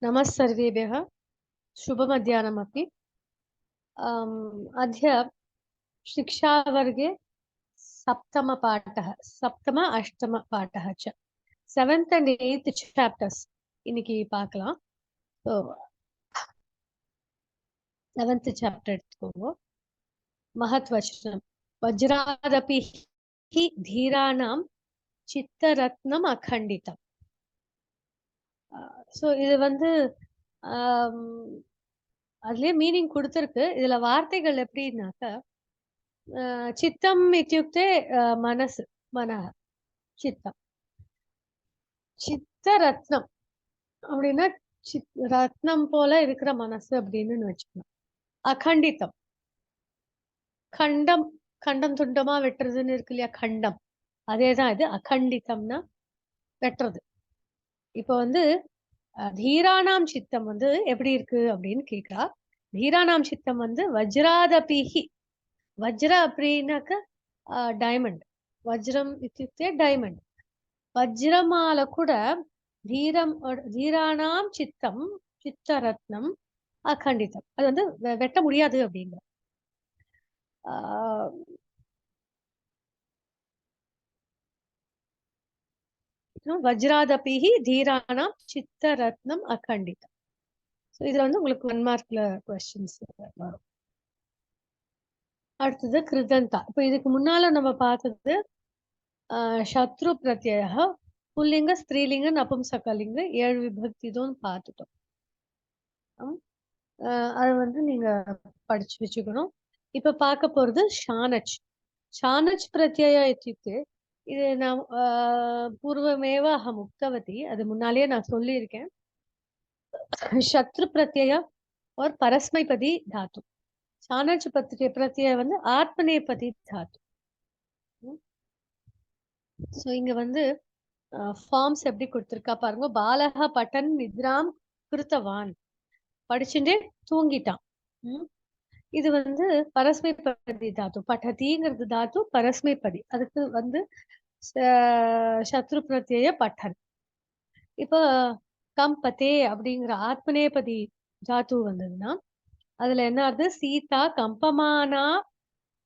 नमः सर्वेभ्यः शुभमध्याह्नमपि। अद्य शिक्षावर्गे सप्तम अष्टम पाठः च 7th and 8th chapters இன்னைக்கு பார்க்கலாம். So 7th chapter எடுத்துக்கோங்க. महत्वचनम् वज्रादपि हि धीराणां चित्तरत्नम् अखण्डितम्. ஸோ இது வந்து அதுலயே மீனிங் கொடுத்திருக்கு. இதுல வார்த்தைகள் எப்படின்னாக்க சித்தம் இத்தியுக்தே மனசு மனः சித்தம் சித்த ரத்னம் அப்படின்னா ரத்னம் போல இருக்கிற மனசு அப்படின்னு வச்சுக்கணும். அகண்டித்தம் கண்டம் கண்டம் துண்டமா வெட்டுறதுன்னு இருக்கு இல்லையா, கண்டம் அதேதான் இது. அகண்டித்தம்னா வெட்டுறது. இப்ப வந்து தீரானாம் சித்தம் வந்து எப்படி இருக்கு அப்படின்னு கேக்குறா. தீரானாம் சித்தம் வந்து வஜ்ராதபிஹி, வஜ்ர அப்படின்னாக்க டைமண்ட், வஜ்ரம் இத்தியுக்தே டைமண்ட். வஜ்ரமால கூட தீரானாம் சித்தம் சித்தரத்னம் அகண்டிதம், அது வந்து வெட்ட முடியாது அப்படிங்கிற. வஜ்ராதபிஹி தீரானாம் சித்தரத்னம் அகண்டிதம். இதுல வந்து உங்களுக்கு 1 மார்க்ல கொஸ்டின்ஸ் வரும். அடுத்தது கிருதந்தா. இப்ப இதுக்கு முன்னால நம்ம பார்த்தது சத்ரு பிரத்யய, புல்லிங்க ஸ்திரீலிங்க நபும்சகலிங்க 7 விபக்திதோன்னு பார்த்துட்டோம். அது வந்து நீங்க படிச்சு வச்சுக்கணும். இப்ப பார்க்க போறது ஷானச். ஷானச் பிரத்யய இத்தியுக்தே, இது நான் பூர்வமேவ அஹம் உக்தவதி, அது முன்னாலேயே நான் சொல்லியிருக்கேன். शत्रु प्रत्यय और परस्मैपदी धातु. शानच प्रत्यय வந்து ஆத்மநேபதி தாத்து. சோ இங்க வந்து ஃபார்ம்ஸ் எப்படி கொடுத்திருக்கா பாருங்க. பாலக பட்டன் நித்ராம் கிருத்தவான், படிச்சுட்டே தூங்கிட்டான். இது வந்து பரஸ்மைபதி தாத்து. பட்டதிங்கிறது தாத்து, பரஸ்மைபதி அதுக்கு வந்து சத்ரு பிரத்யய பட்டன். இப்ப கம்பதே அப்படிங்கிற ஆத்மநேபதி தாத்து வந்ததுன்னா அதுல என்ன ஆகுது? சீதா கம்பமானா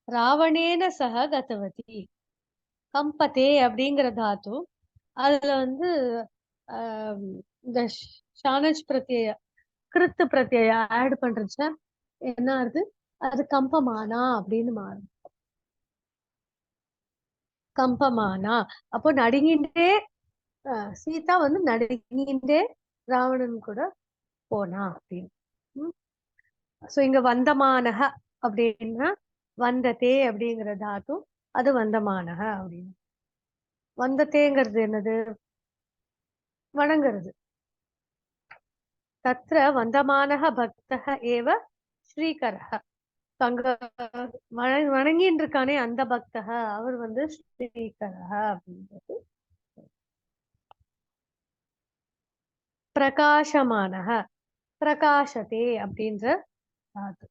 ராவணேன சக கதவதி. கம்பதே அப்படிங்கிற தாத்து அதுல வந்து இந்த ஷானஜ் பிரத்யய கிருத்து பிரத்யய ஆட் பண்றச்ச என்ன ஆகுது? அது கம்பமானா அப்படின்னு மாறும். கம்பமானா அப்போ நடுங்கின்றே சீதா வந்து நடுங்கின்றே ராவணன் கூட போனா அப்படின்னு. சோ இங்க வந்தமானக அப்படின்னா வந்ததே அப்படிங்கிற தாத்து, அது வந்தமானக அப்படின்னு. வந்ததேங்கிறது என்னது? வணங்குறது. தத்ர வந்தமானக பக்தக ஏவ ஸ்ரீகரஹ. அங்க வணங்கின்னு இருக்கானே அந்த பக்தக, அவர் வந்து ஸ்ரீகரஹ அப்படின்றது. பிரகாசமானக, பிரகாசத்தே அப்படின்ற தாத்து.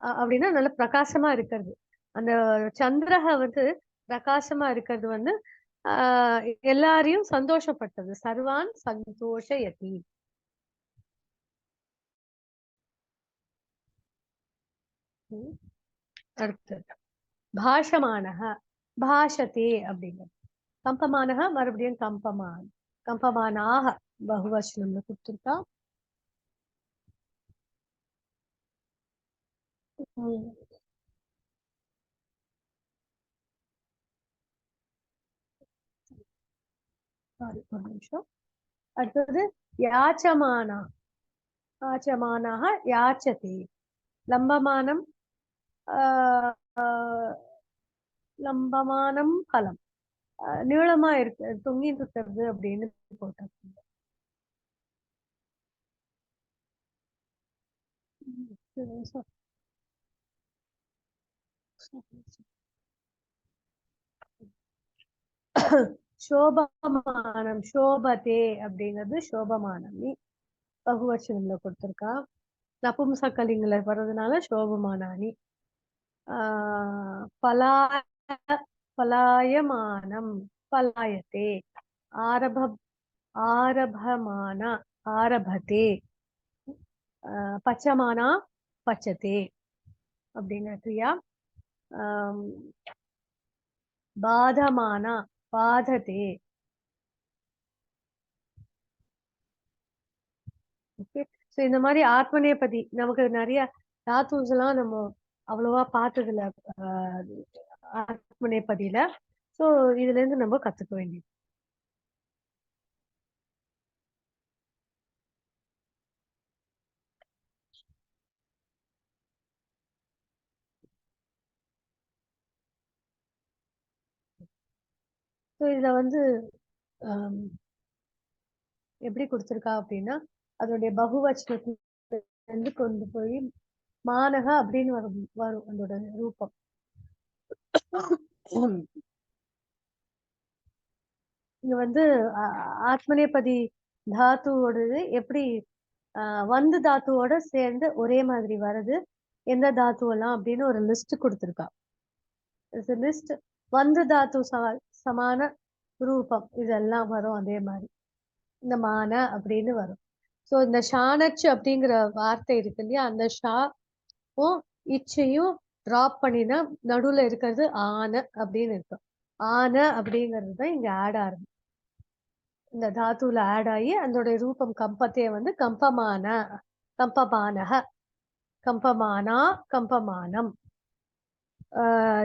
அப்படின்னா நல்ல பிரகாசமா இருக்கிறது. அந்த சந்திரக வந்து பிரகாசமா இருக்கிறது வந்து எல்லாரையும் சந்தோஷப்பட்டது. சர்வான் சந்தோஷயதி. அடுத்தது பாஷமானக, பாஷத்தே அப்படிங்கிறது. கம்பமானக மறுபடியும் கம்பமான், கம்பமானாக பகுவச்சனம்ல கொடுத்துருக்கா. ஒரு நிமிஷம். அடுத்தது யாச்சமானா, யாச்சமானாக யாச்சதே. லம்பமானம் லம்பமானம் பலம், நீளமா இருக்கு தொங்கிட்டு இருக்கிறது அப்படின்னு போட்டிருக்கீங்க. சோபமானம், சோபதே அப்படிங்கிறது சோபமானம் பகுவச்சனம்ல கொடுத்திருக்கா. நபும்சகலிங்கல வர்றதுனால சோபமானானி. பலாயமானம் பலாயத்தே. ஆரம்ப ஆரபமானா ஆரபதே, பச்சமானா பச்சதே அப்படிங்கிற கிரியா. பாதமானா பாததே. ஓகே. ஸோ இந்த மாதிரி ஆத்மநேபதி நமக்கு நிறைய தாத்துஸ் எல்லாம் நம்ம அவ்வளவா பார்த்ததில்ல ஆத்மநேபதியில. ஸோ இதுல இருந்து நம்ம கத்துக்க வேண்டியது. ஸோ இதுல வந்து எப்படி கொடுத்துருக்கா அப்படின்னா, அதோடைய பகுவச்சனத்துல இருந்து கொண்டு போய் மானக அப்படின்னு வரும் வரும் அதோட ரூபம். இங்க வந்து ஆத்மநேபதி தாத்துவோடது எப்படி வந்து தாத்துவோட சேர்ந்து ஒரே மாதிரி வருது, எந்த தாத்துவெல்லாம் அப்படின்னு ஒரு லிஸ்ட் கொடுத்துருக்கா. லிஸ்ட் வந்து தாத்து சமான ரூபம் இதெல்லாம் வரும் அதே மாதிரி இந்த மான அப்படின்னு வரும். ஸோ இந்த ஷானச்சு அப்படிங்கிற வார்த்தை இருக்கு இல்லையா, அந்த ஷாவும் இச்சையும் டிராப் பண்ணினா நடுவுல இருக்கிறது ஆன அப்படின்னு இருக்கும். ஆன அப்படிங்கிறது தான் இங்க ஆட் ஆகும். இந்த தாத்துல ஆட் ஆகி அதோட ரூபம் கம்பத்தையே வந்து கம்பமான கம்பமானக கம்பமானா கம்பமானம்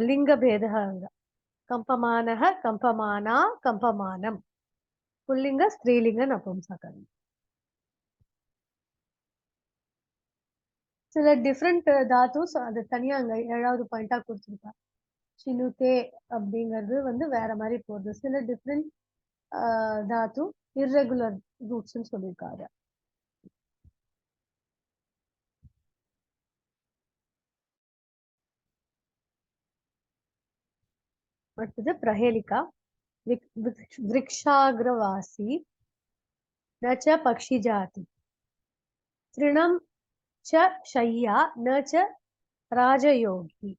லிங்க பேதக கம்பமானக கம்பமானா கம்பமானம் புல்லிங்க ஸ்திரீலிங்க நபும்சகம். சில டிஃப்ரெண்ட் தாத்துஸ் அது தனியா அங்க 7வது பாயிண்டா கொடுத்துருக்கா. சினுதே அப்படிங்கிறது வந்து வேற மாதிரி போகுது. சில டிஃப்ரெண்ட் தாத்து இர்ரெகுலர் ரூட்ஸ்ன்னு சொல்லியிருக்காரு. அடுத்தது பிரஹேலிகா. விருக்ஷாகிரவாசி நச்ச பக்ஷி ஜாதி திருணம் ச ஷய்யா நச்ச ராஜயோகி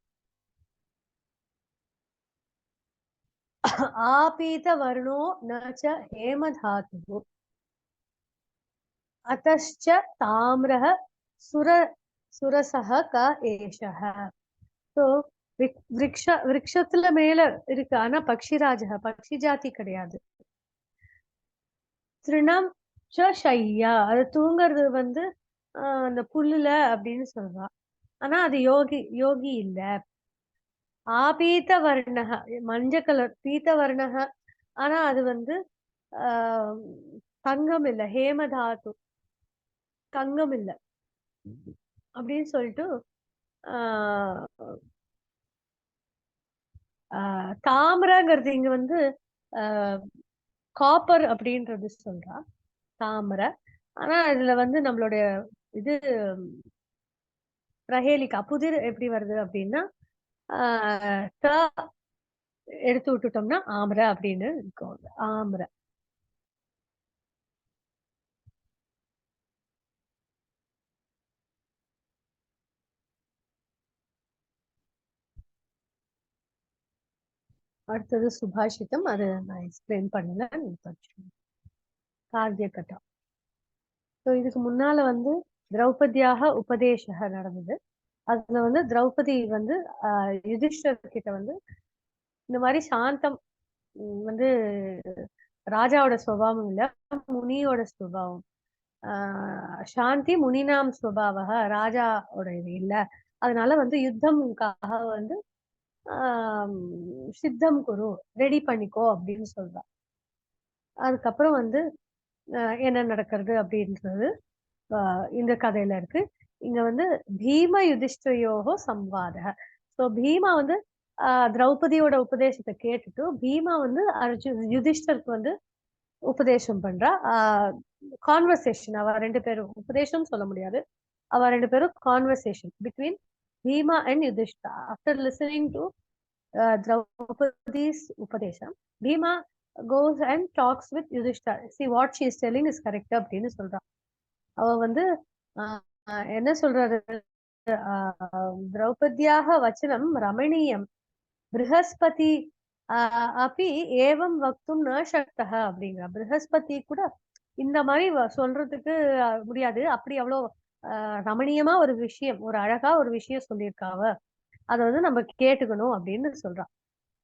ஆபீத வர்ணோ நச்ச ஹேமதாது அத்தश्च தாம்ரஹ சுரசஹ க ஏஷஹ. ஸோ விருக்ஷத்துல மேல இருக்கு, ஆனா பக்ஷிராஜ பக்ஷி ஜாதி கிடையாது. திருணம் ஷையா அது தூங்குறது வந்து அந்த புல்லுல அப்படின்னு சொல்றா, ஆனா அது யோகி இல்ல. ஆபீத வர்ணக மஞ்ச கலர் பீத்த வர்ணக, ஆனா அது வந்து ஆஹ் தங்கம் இல்ல, ஹேமதாத்து தங்கம் இல்ல அப்படின்னு சொல்லிட்டு ஆஹ் தாமரைங்கிறது இங்க வந்து காப்பர் அப்படின்றது சொல்றா தாமரை. ஆனா இதுல வந்து நம்மளுடைய இது பிரஹேலிகா புதிர் எப்படி வருது அப்படின்னா எடுத்து விட்டுட்டோம்னா ஆமரை அப்படின்னு இருக்கும். ஆமரை. அடுத்தது சுபாஷிதம், அது நான் எக்ஸ்பிளைன் பண்ணல, கார்கிய கட்டா. ஸோ இதுக்கு முன்னால வந்து திரௌபதியாக உபதேசக நடந்தது. அதுல வந்து திரௌபதி வந்து யுதிஷ்டர் கிட்ட வந்து இந்த மாதிரி சாந்தம் வந்து ராஜாவோட சுபாவம் இல்ல, முனியோட சுபாவம். சாந்தி முனினாம் சுபாவக ராஜாவோட இது இல்ல, அதனால வந்து யுத்தம்காக வந்து சித்தம் குரு ரெடி பண்ணிக்கோ அப்படின்னு சொல்றா. அதுக்கப்புறம் வந்து என்ன நடக்கிறது அப்படின்றது இந்த கதையில இருக்கு. இங்க வந்து பீம யுதிஷ்டயோகோ சம்வாத. ஸோ பீமா வந்து திரௌபதியோட உபதேசத்தை கேட்டுட்டு பீமா வந்து யுதிஷ்டருக்கு வந்து உபதேசம் பண்றா. கான்வர்சேஷன், அவ ரெண்டு பேரும் உபதேசம் சொல்ல முடியாது, அவ ரெண்டு பேரும் conversation between Bhima and Yudhishthira. After listening to Draupadi's Upadesam, Bhima goes and talks with Yudhishthira. See, what she is telling is correct அப்படின்னு சொல்றான். அவ வந்து என்ன சொல்றாரு, திரௌபதியாக வச்சனம் ரமணீயம் ப்ரஹஸ்பதி அப்படி ஏவம் வக்தும் ந சக்தः அப்படிங்கிற. ப்ரஹஸ்பதி கூட இந்த மாதிரி சொல்றதுக்கு முடியாது. அப்படி அவ்வளோ ரமணீயமா ஒரு விஷயம், ஒரு அழகா ஒரு விஷயம் சொல்லியிருக்கா அவ. அத வந்து நம்ம கேட்டுக்கணும் அப்படின்னு சொல்றா.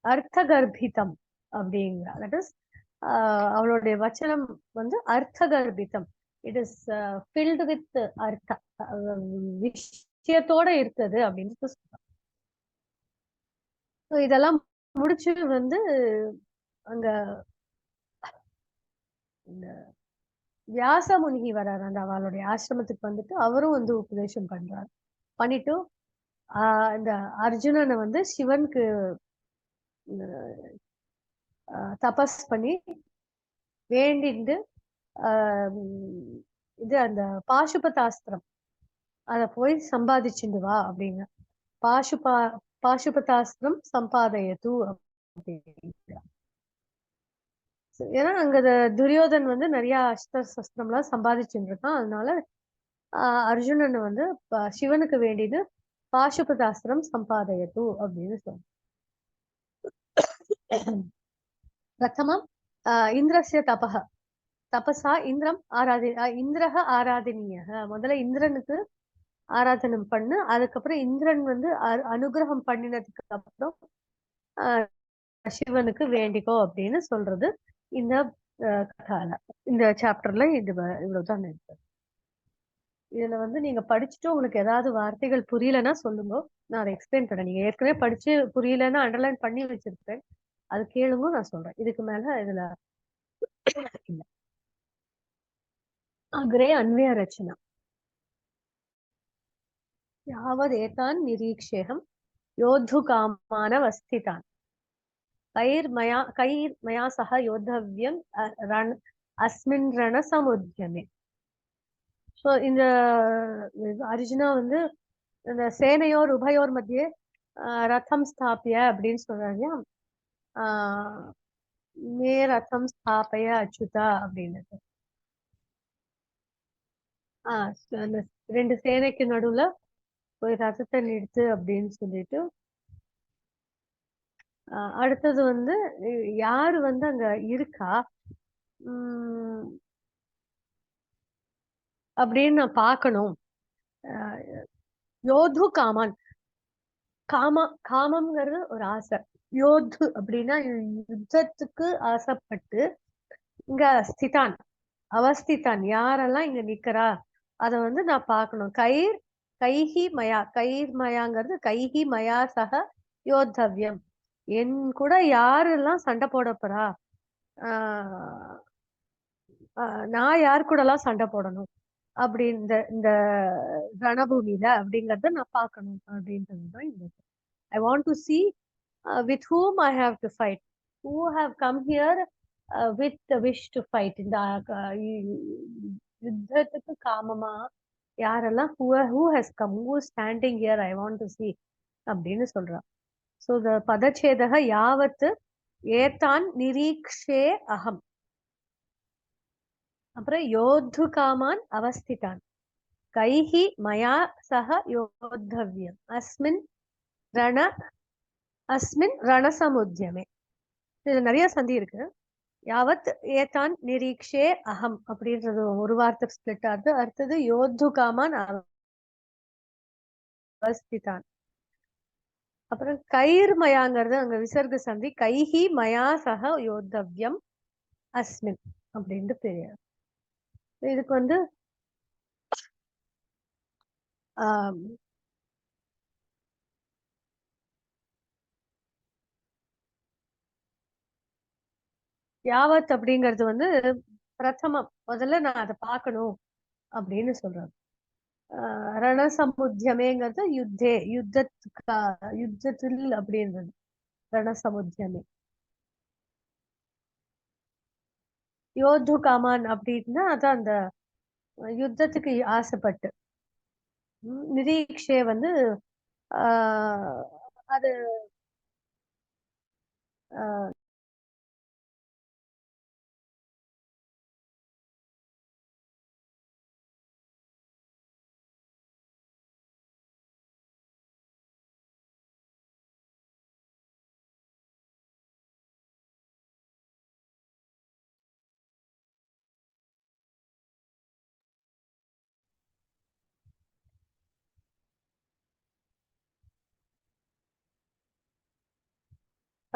அர்த்த கர்ப்பிதம் அப்படிங்கிறா. தட் இஸ் அவளுடைய வச்சனம் வந்து அர்த்த கர்ப்பிதம். It is filled with artha. விஷயத்தோட இருக்குது அப்படின்னு சொல்றா. So இதெல்லாம் முடிச்சு வந்து அங்க இந்த வியாச முனிகி வர்றாரு அந்த அவளுடைய ஆசிரமத்துக்கு வந்துட்டு அவரும் வந்து உபதேசம் பண்றாரு. பண்ணிட்டு இந்த அர்ஜுனனை வந்து சிவனுக்கு தபஸ் பண்ணி வேண்டிண்டு ஆஹ் இது அந்த பாசுபதாஸ்திரம் அத போய் சம்பாதிச்சுண்டு வா அப்படின்னு பாசுபா பாசுபதாஸ்திரம் சம்பாதயது அப்படின்னு. ஏன்னா அங்க துரியோதன் வந்து நிறைய அஸ்திர சஸ்திரம் எல்லாம் சம்பாதிச்சுட்டு இருக்கான். அதனால அர்ஜுனன் வந்து சிவனுக்கு வேண்டியது பாசுபதாஸ்திரம் சம்பாதயது அப்படின்னு சொல்றான். பிரதமம் இந்திரஸ்ய தபஹ தபசா இந்திரம் இந்திரஹ ஆராதனீய. முதல்ல இந்திரனுக்கு ஆராதனம் பண்ணு. அதுக்கப்புறம் இந்திரன் வந்து அனுகிரகம் பண்ணினதுக்கு அப்புறம் ஆஹ் சிவனுக்கு வேண்டிக்கோ அப்படின்னு சொல்றது இந்த கதால இந்த சாப்டர்ல இவ்வளவுதான் இருக்கு. இதுல வந்து நீங்க படிச்சுட்டு உங்களுக்கு ஏதாவது வார்த்தைகள் புரியலன்னா சொல்லுங்க, நான் அதை எக்ஸ்பிளைன் பண்றேன். நீங்க ஏற்கனவே படிச்சு புரியலன்னா அண்டர்லைன் பண்ணி வச்சிருப்பேன், அது கேளுங்க, நான் சொல்றேன். இதுக்கு மேல இதுல இல்ல. அக்ரே அன்வய ரச்சனா யாவத் ஏதான் நிரீக்ஷேகம் யோத்துகாமானவஸ்திதான் கைர்மயா சக யோத்தவ்யம் அஸ்மின் ரணசமுத்யமே. ஸோ இந்த அர்ஜுனா வந்து இந்த சேனையோர் உபயோர் மத்தியே ரதம் ஸ்தாபிய அப்படின்னு சொல்றாங்க. மே ரதம் ஸ்தாபய அச்சுதா அப்படின்னு. அந்த ரெண்டு சேனைக்கு நடுவுல போய் ரதத்தை நிறுத்து அப்படின்னு சொல்லிட்டு அடுத்தது வந்து யாரு வந்து அங்க இருக்கா அப்படின்னு நான் பார்க்கணும். யோது காமான் காமம்ங்கிறது ஒரு ஆசை. யோத்து அப்படின்னா யுத்தத்துக்கு ஆசைப்பட்டு இங்க ஸ்திதான் அவஸ்திதான் யாரெல்லாம் இங்க நிக்கிறா அத வந்து நான் பார்க்கணும். கைஹி மயா மயாங்கிறது கைஹி மயா சக யோத்தவ்யம். என் கூட யாரெல்லாம் சண்டை போட போறா, ஆஹ் நான் யார் கூட எல்லாம் சண்டை போடணும் அப்படி இந்த ரணபூமியில அப்படிங்கறத நான் பார்க்கணும் அப்படின்றதுதான் இந்த I want to C with whom I have to fight, who have come here with the wish to fight. இந்த யுத்தத்துக்கு காமமா யாரெல்லாம் who has come, who standing here I want to C அப்படின்னு சொல்றான். ஸோ த பதச்சேதக யாவத்து ஏதான் நிரீக்ஷே அகம். அப்புறம் யோத்து come on அவஸ்திதான் கைஹி மயா சக யோத்தவ்யம் ரண அஸ்மின் ரணசமுத்தியமே. இதுல நிறைய சந்தி இருக்கு. யாவத் ஏதான் நிரீக்ஷே அகம் அப்படின்றது ஒரு வார்த்தை ஸ்பிளிட் ஆகுது. அடுத்தது யோத்து காமான் அவஸ்திதான். அப்புறம் கயிர் மயாங்கிறது அங்க விசர்க சந்தி கைஹி மயா சக யோத்தவ்யம் அஸ்மின் அப்படின்ட்டு தெரியாது. இதுக்கு வந்து ஆஹ் யாவத் அப்படிங்கிறது வந்து பிரதமம், முதல்ல நான் அதை பார்க்கணும் அப்படின்னு சொல்றாங்க. ரணசமுத்தியமேங்கிறது யுத்தத்தில் அப்படின்றது ரணசமுத்தியமே. யோத்து காமான் அப்படின்னா அதான் அந்த யுத்தத்துக்கு ஆசைப்பட்டு. நிரீக்ஷே வந்து ஆஹ் அது ஆஹ்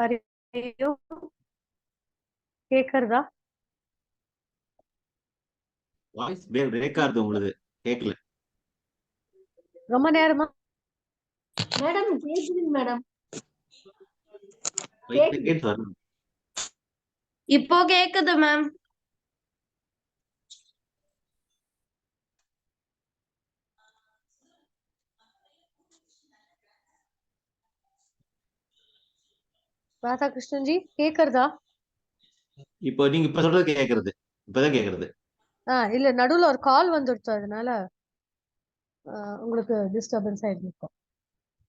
ஹரியோ கேக்குறதா? வாய்ஸ் பிரேக் ஆகுது உங்களுக்கு, கேட்கல. ரொம்ப நேரமா மேடம் கேக்குதுங்க மேடம். இப்போ கேக்குது மேம். ராதாகிருஷ்ணன் ஜி கேக்குறதா? இப்போ நீங்க இப்ப சொல்றது கேக்குறது, இப்பதான் கேக்குறது. இல்ல நடுவுல ஒரு கால் வந்துடுச்சு, அதனால உங்களுக்கு டிஸ்டர்பன்ஸ் ஆயிருக்கும்.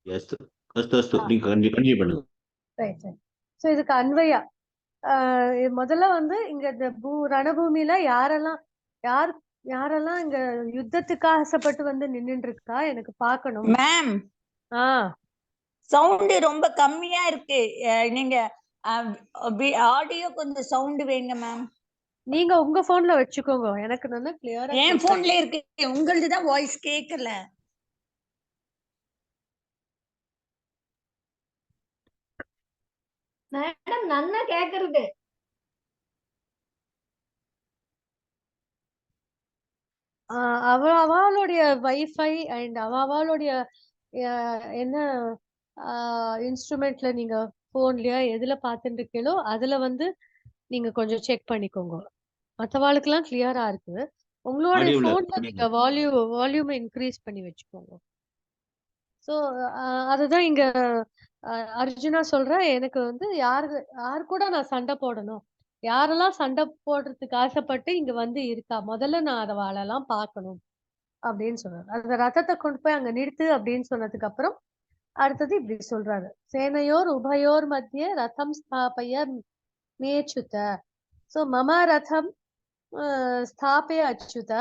எஸ் அஸ்து அஸ்து, நீங்க கண்டினியூ பண்ணுங்க. Right right. சோ இதுக்கு அன்வயா முதல்ல வந்து இங்க இந்த ரணபூமியில யாரெல்லாம் இங்க யுத்தத்துக்கு ஆசைப்பட்டு வந்து நின்னுட்டு இருக்கா எனக்கு பாக்கணும் மேம். ஆ சவுண்ட் ரொம்ப கம்மியா இருக்கு. நீங்க ஆடியோ கொஞ்சம் சவுண்ட் வைங்க மேம். நீங்க உங்க போன்ல வச்சுக்கோங்க, எனக்கு நல்லா கிளியரா என் போன்ல இருக்கு, உங்களது தான் வாய்ஸ் கேட்கல. மேடம் நல்லா கேக்குறது. அவளுடைய வைஃபை அண்ட் அவளுடைய என்ன இன்ஸ்ட்ருமெண்ட்ல நீங்க போன்லயா எதுல பாத்துட்டு இருக்கீங்களோ அதுல வந்து நீங்க கொஞ்சம் செக் பண்ணிக்கோங்க. மற்றவாளுக்கு எல்லாம் கிளியரா இருக்கு. உங்களுடைய போன்ல நீங்க வால்யூம் இன்க்ரீஸ் பண்ணி வச்சுக்கோங்க. சோ அதுதான் இங்க அர்ஜுனா சொல்ற, எனக்கு வந்து யாரு கூட நான் சண்டை போடணும், யாரெல்லாம் சண்டை போடுறதுக்கு ஆசைப்பட்டு இங்க வந்து இருக்கா, முதல்ல நான் அதை வாழலாம் பார்க்கணும் அப்படின்னு சொல்றாரு. அந்த ரதத்தை கொண்டு போய் அங்க நிறுத்து அப்படின்னு சொன்னதுக்கு அப்புறம் அடுத்தது இப்படி சொல்றாரு, சேனையோர் உபயோர் மத்திய ரதம் ஸ்தாபய மேச்சுத. சோ மம ரதம் ஸ்தாபய அச்சுத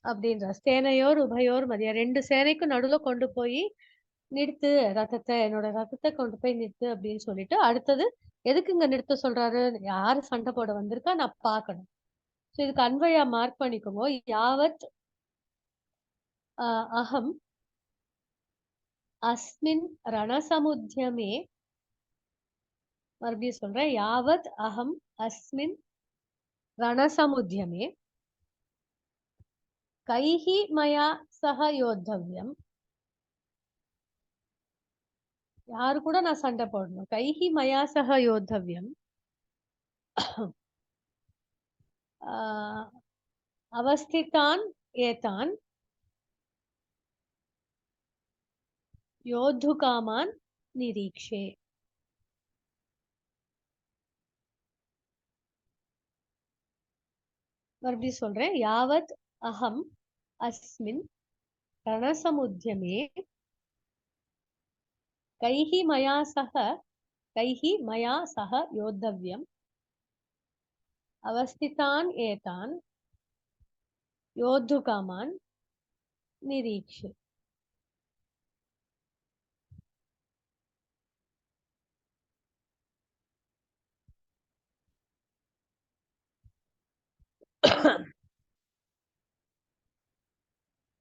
அப்படின்ற, சேனையோர் உபயோர் மத்திய, ரெண்டு சேனைக்கும் நடுவுல கொண்டு போய் நிறுத்து ரத்தத்தை, என்னோட ரத்தத்தை கொண்டு போய் நிறுத்து அப்படின்னு சொல்லிட்டு அடுத்தது எதுக்கு இங்க நிறுத்த சொல்றாரு, யாரு சண்டை போட வந்திருக்கா நான் பாக்கணும். சோ இதுக்கு அன்வயா மார்க் பண்ணிக்கோங்க. யாவத் அகம் அஸ்மின் ரணசமுத்தியமே, மறுபடியும் சொல்றேன், யாவத் அகம் அஸ்மின் ரணசமுத்தியமே கைஹி மயா சக யோத்தவ்யம், யாரு கூட நான் சண்டை போடணும், கைஹி மயா சக யோத்தவ்யம் அவஸ்திதான் ஏதான் யோத்துகாமான் நிரீக்ஷே. மறுபடியும் சொல்றேன், யாவத் அகம் அஸ்மின் ரணசமுத்தியமே கைஹி மயா சக யோத்தவ்யம் அவஸ்திதான் ஏதான் யோத்துகாமான் நிரீக்ஷே.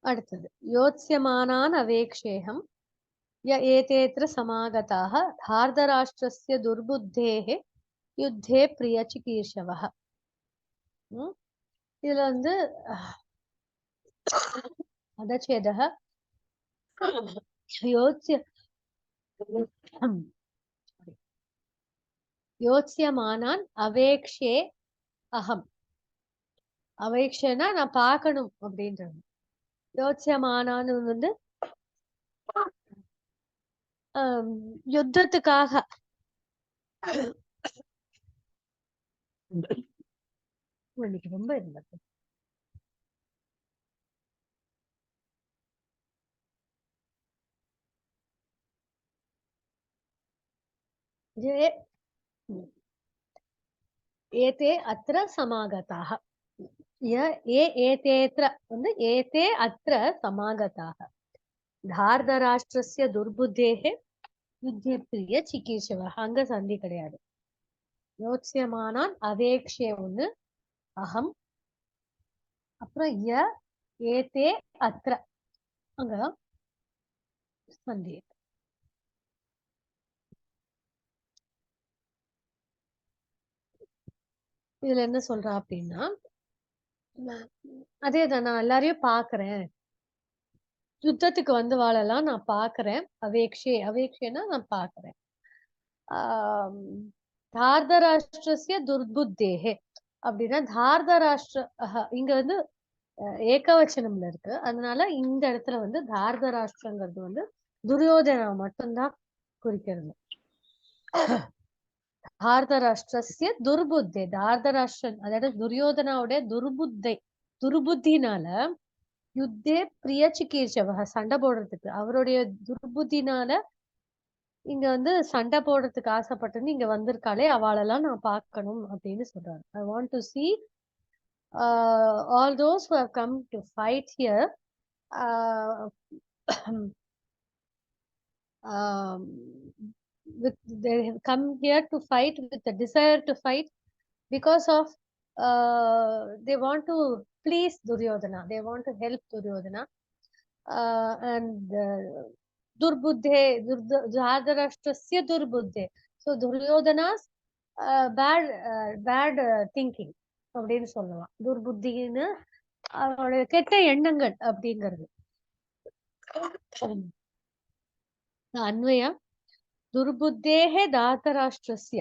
அடுத்தது யோத்ஸ்யமானான் அவேக்ஷேகம் ய ஏதேத்ர சமாகதாः தார்தராஷ்டிரஸ்ய துர்புத்தேஹ யுத்தே பிரிய சிகீர்ஷவः. இதுல வந்து அதச்சேதः யோத்ஸ்யமானான் அவேக்ஷே அகம், அவேக்ஷனா நான் பார்க்கணும் அப்படின்றது. யோத்ஸ்யமானான்னு வந்து யுத்தத்துக்காக இன்னைக்கு ரொம்ப இருந்தது. ஏதே அத்ர சமாகதாः, ஏதேத்ர வந்து ஏதே அத்ர சமாகதாः தார்தராஷ்டிரஸ்ய துர்புத்தேஹ யுத்தே பிரிய சிகீர்ஷவः, அங்க சந்தி கிடையாது. யோத்ஸ்யமானான் அவேக்ஷே ஒண்ணு, அகம், அப்புறம் ஏதே அத்ர அங்கதான் சந்தி. இதுல என்ன சொல்றா அப்படின்னா, அதேதான் நான் எல்லாரையும் பாக்குறேன். யுத்தத்துக்கு வந்து வாழலாம் நான் பாக்குறேன். அவேக்ஷேனா நான் பாக்குறேன். ஆம், தார்தராஷ்டிரஸ்ய துர்புத்தேஹே அப்படின்னா இங்க வந்து ஏகவச்சனம்ல இருக்கு. அதனால இந்த இடத்துல வந்து தார்தராஷ்டிரங்கிறது வந்து துரியோதனா மட்டும்தான் குறிக்கிறது. தார்தராஷ்டிரஸ்ய துர்புத்தே, தார்தராஷ்டிரன் அதாவது துரியோதனாவுடைய துர்புத்தினால யுத்தே பிரியச்சிகீர்ஷவ சண்டை போடுறதுக்கு அவருடைய துர்புத்தினால இங்க வந்து சண்டை போடுறதுக்கு ஆசைப்பட்டு இங்க வந்திருக்காளே அவளெல்லாம் நான் பார்க்கணும் அப்படின்னு சொல்றாரு. I want to see all those who have come to fight here uh, um, they have come here to fight with the desire to fight because of they want to please Duryodhana, they want to help Duryodhana, and Dharatarashtrasya Durbuddhe. So Duryodhana's bad thinking அப்படின்னு சொல்லலாம். துர்புத்தின்னு அவருடைய கெட்ட எண்ணங்கள் அப்படிங்கிறது. அன்வயா துர்புத்தேஹே தார்தராஷ்டிரஸ்ய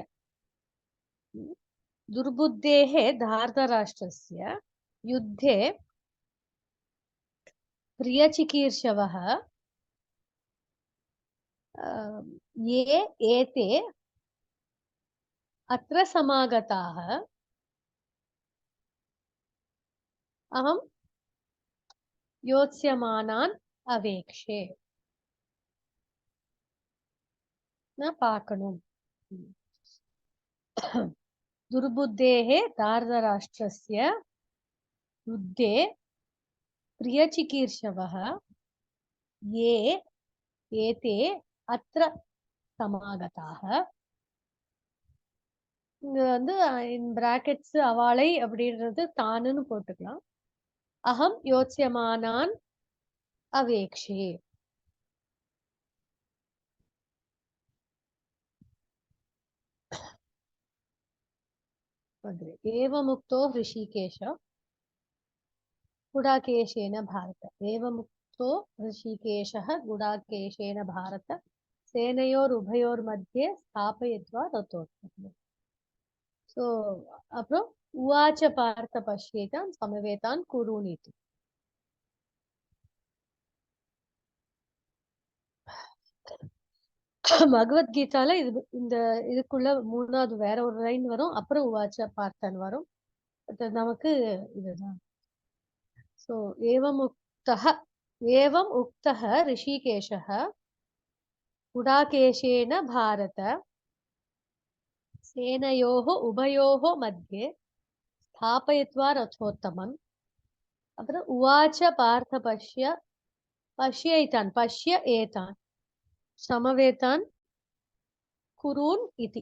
दुर्बुद्धेः धार्तराष्ट्रस्य युद्धे प्रियचिकीर्षवः ये एते अत्र समागताः अहं योत्स्यमानान् अवेक्षे न पाकणुम् दुर्बुद्धेः धार्तराष्ट्रस्य युद्धे प्रियचिकीर्षवः ये एते अत्र समागताः. இங்க வந்து இன் பிராக்கெட்ஸ் அவளை அப்படின்றது தானுன்னு போட்டுக்கலாம். அகம் யோத்ஸ்யமானான் அவேக்ஷே. एवमुक्तो ऋषिकेश गुडाकेशेन भारत. एवमुक्तो ऋषिकेशः गुडाकेशेन भारत सेनयोरुभयोर्मध्ये स्थापयित्वा रथोत्तमम्. सो அப்புறம் உவாச்ச பார்த்த பஷ்யேதான் சமவேதான் குருநீதி. பகவத்கீதால இந்த இதுக்குள்ள மூணாவது வேற ஒரு லைன் வரும், அப்புறம் உவாச்ச பார்த்தன் வரும். நமக்கு இதுதான். சோ ஏவம் உக்தः ऋषिकेशः गुडाकेशेन भारत सेनयोः उभयोः मध्ये स्थापयित्वा रथोत्तमम्. अப்புறம் उवाच पार्थ पश्य एतान् समवेतान् कुरून् इति.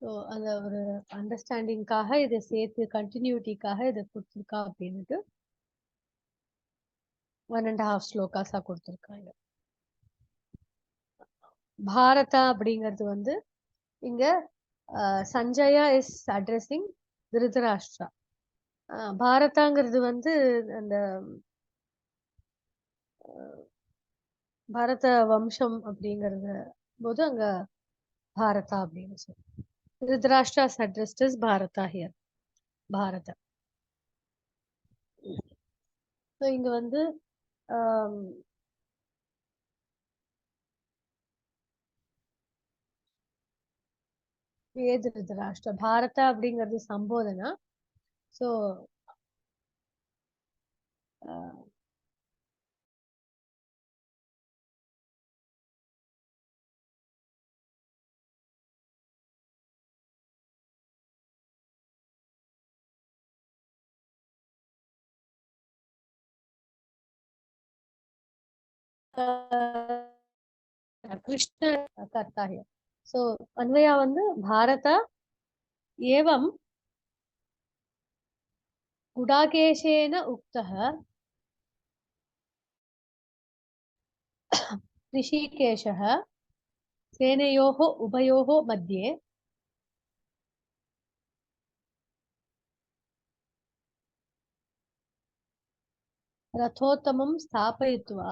ஸோ அந்த ஒரு அண்டர்ஸ்டாண்டிங்காக இதை சேர்த்து கண்டினியூட்டிக்காக இதை கொடுத்துருக்கா அப்படின்ட்டு 1.5 ஸ்லோகாஸா கொடுத்துருக்காங்க. பாரதா அப்படிங்கிறது வந்து இங்க சஞ்சயா இஸ் அட்ரஸிங் திருதராஷ்டிரா. பாரதாங்கிறது வந்து அந்த பரத வம்சம் அப்படிங்கிறது போது அங்க பாரதா அப்படின்னு சொல்லி Dhritarashtra's addressed is Bharata here. Bharata. So இங்க வந்து திருதராஷ்டிரா பாரத அப்படிங்கிறது சம்போதனா. ஸோ कृष्ण करता है. सो अन्वया வந்து भारत एवं गुडाकेशेन उक्तः ऋषिकेशः सेनयोः उभयोः मध्ये रथोत्तमं स्थापयित्वा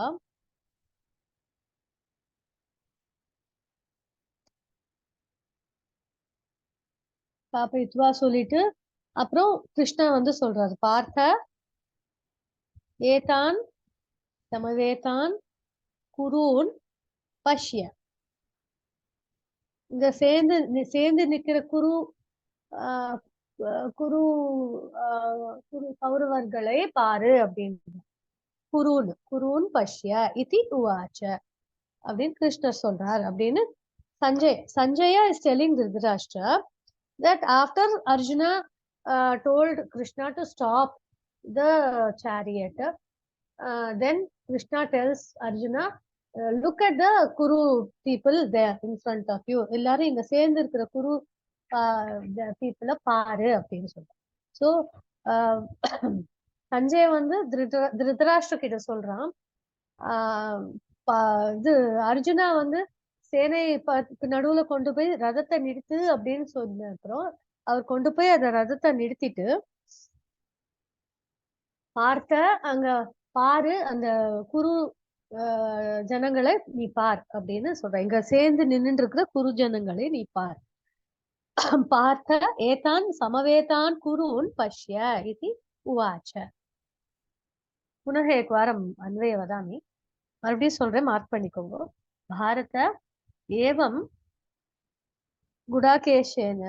சொல்லிட்டு அப்புறம் கிருஷ்ணா வந்து சொல்றாரு, பார்த்த ஏதான் சமவேதான் குருன் பஷ்ய. இந்த சேர்ந்து நிக்கிற குரு குரு குரு கௌரவர்களை பாரு அப்படின்னு. குருன் பஷ்ய இதி உவாச்ச அப்படின்னு கிருஷ்ணர் சொல்றார் அப்படின்னு Sanjaya is telling Dhritarashtra that after Arjuna told Krishna to stop the chariot, then Krishna tells Arjuna, look at the Kuru people there in front of you. எல்லாரும் இங்க சேர்ந்து இருக்கிற குரு people பாரு அப்படின்னு சொல்றான். So சஞ்சய் வந்து திருதராஷ்டிர கிட்ட சொல்றான், இது அர்ஜுனா வந்து சேனை நடுவுல கொண்டு போய் ரதத்தை நிறுத்து அப்படின்னு சொன்ன அப்புறம் அவர் கொண்டு போய் அந்த ரதத்தை நிறுத்திட்டு பார்த்த அங்க பாரு அந்த குரு ஜனங்களை நீ பார் அப்படின்னு சொல்ற. இங்க சேர்ந்து நின்று இருக்கிற குரு ஜனங்களை நீ பார். பார்த்த ஏதான் சமவேதான் குருன் பஷ்ய இதி உவாச்ச. புனः एकवारम् अन्वय वदामि, மறுபடியும் சொல்றேன், மார்க் பண்ணிக்கோங்க. பாரத ஏவம் குடாகேஷேன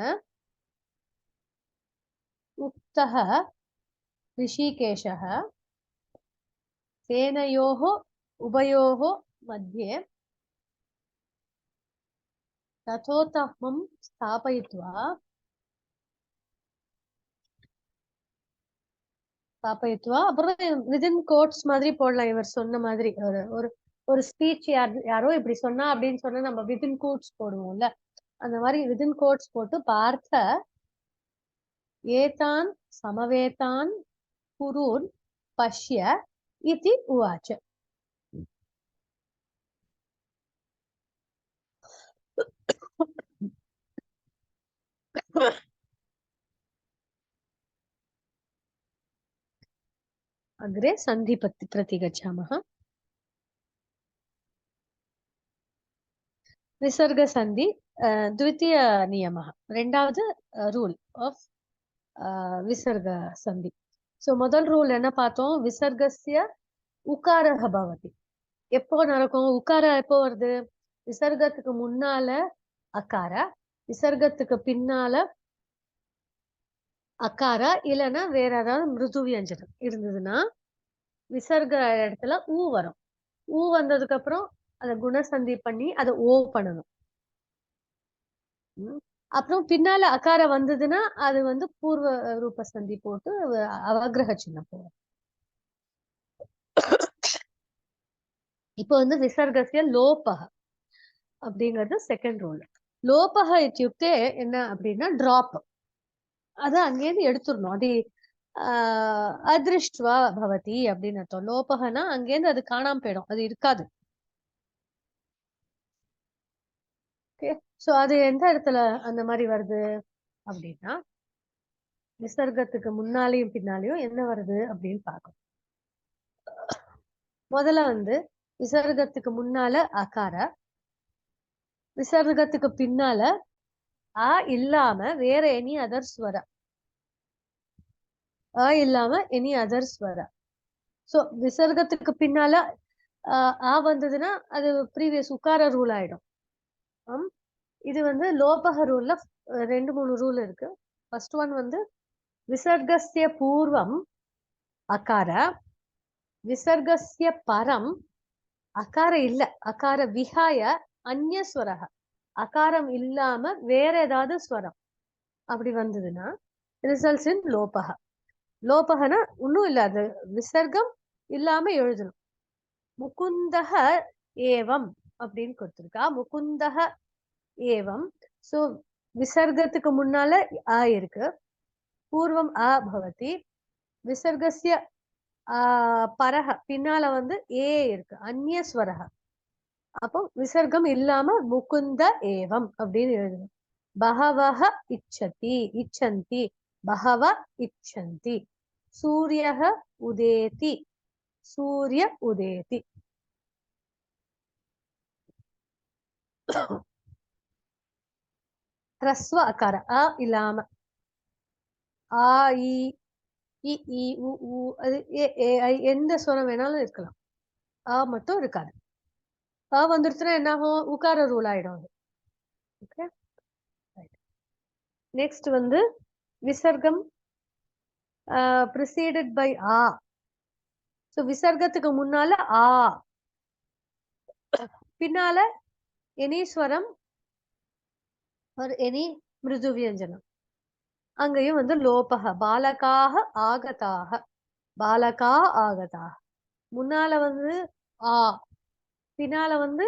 உக்தः ऋषिकेशः सेनयोः उभयोः मध्ये रथोत्तमं स्थापयित्वा அப்புறம் விதின் கோட்ஸ் மாதிரி போடலாம். இவர் சொன்ன மாதிரி ஒரு ஸ்பீச் யாரோ இப்படி சொன்னா அப்படின்னு சொன்னா நம்ம விதின் கோட்ஸ் போடுவோம்ல, அந்த மாதிரி விதின் கோட்ஸ் போட்டு பார்த்த ஏதான் சமவேதான் குருன் பஷ்ய இதி உவாச்ச. अग्रे सन्धि प्रति गच्छामः. विसर्ग संधि द्वितीय नियमः, ரெண்டாவது ரூல் ஆஃப் விசர்க சந்தி. சோ முதல் ரூல் என்ன பார்த்தோம், விசர்கஸ்ய உகாரஹ பவதி. எப்போ நடக்கும் உகார, எப்போ வருது, விசர்கத்துக்கு முன்னால அகார, விசர்கத்துக்கு பின்னால அகாரா, இல்லைன்னா வேற ஏதாவது மிருது வியஞ்சனம் இருந்ததுன்னா விசர்க இடத்துல ஊ வரும். ஊ வந்ததுக்கு அப்புறம் அதை குணசந்தி பண்ணி அதை ஓ பண்ணணும். அப்புறம் பின்னால அகார வந்ததுன்னா அது வந்து பூர்வ ரூப சந்தி போட்டு அவகிரக சின்னம் போடும். இப்போ வந்து விசர்கசிய லோபக அப்படிங்கிறது செகண்ட் ரூல். லோபக இத்தியுக்தே என்ன அப்படின்னா டிராப், அது அங்கேயிருந்து எடுத்துடணும். அது அதிருஷ்டுவா பவதி அப்படின்னு அர்த்தம். லோபகனா அங்கேருந்து அது காணாம போயிடும், அது இருக்காது. சோ அது எந்த இடத்துல அந்த மாதிரி வருது அப்படின்னா விசர்க்கத்துக்கு முன்னாலேயும் பின்னாலேயும் என்ன வருது அப்படின்னு பார்க்கணும். முதல்ல வந்து விசர்க்கத்துக்கு முன்னால அகார, விசர்க்கத்துக்கு பின்னால ஆ இல்லாம வேற எனி அதர் ஸ்வர, ஆ இல்லாம எனி அதர் ஸ்வர. சோ விசர்க்கத்துக்கு பின்னால ஆ வந்ததுன்னா அது ப்ரீவியஸ் உக்கார ரூல் ஆயிடும். இது வந்து லோபக ரூல்ல 2-3 ரூல் இருக்கு. ஃபர்ஸ்ட் ஒன் வந்து விசர்கஸ்ய பூர்வம் அகார, விசர்கஸ்ய பரம் அகார இல்ல, அகார விஹாய அந்நிய ஸ்வரக, அகாரம் இல்லாம வேற ஏதாவது ஸ்வரம் அப்படி வந்ததுன்னா ரிசல்ட்ஸ் இன் லோபக. லோபகனா ஒன்னும் இல்ல, அது விசர்க்கம் இல்லாம எழுதணும். முகுந்தக ஏவம் அப்படின்னு கொடுத்திருக்கா, முகுந்தக ஏவம். சோ விசர்க்கத்துக்கு முன்னால ஆ இருக்கு, பூர்வம் ஆ பவதி, விசர்கஸ்ய பரக பின்னால வந்து ஏ இருக்கு, அந்நிய ஸ்வரக. அப்போ விசர்க்கம் இல்லாம முகுந்த ஏவம் அப்படின்னு எழுதணும். பஹவஹ இச்சதி இச்சந்தி பஹவ இச்சந்தி. சூரியஹ உதேதி சூரிய உதேதி. ஹ்ரஸ்வ அகார அ இல்லாம ஆ இ இ இ உ ஊ அது ஏ ஏ ஐ எந்த ஸ்வரம் வேணாலும் இருக்கலாம். ஆ மட்டும் இருக்காது. ஆ வந்துருச்சுன்னா என்ன ஆகும்? உகார ரூல் ஆயிடும் அது. ஓகே. நெக்ஸ்ட் வந்து விசர்க்கம் preceded by ஆ. சோ விசர்க்கத்துக்கு முன்னால ஆ, பின்னால எனி ஸ்வரம் ஒரு எனி மிருது வியஞ்சனம். அங்கேயும் வந்து லோபக பாலகாக ஆகதாக பாலகா ஆகதாக. முன்னால வந்து ஆ, பின்னால வந்து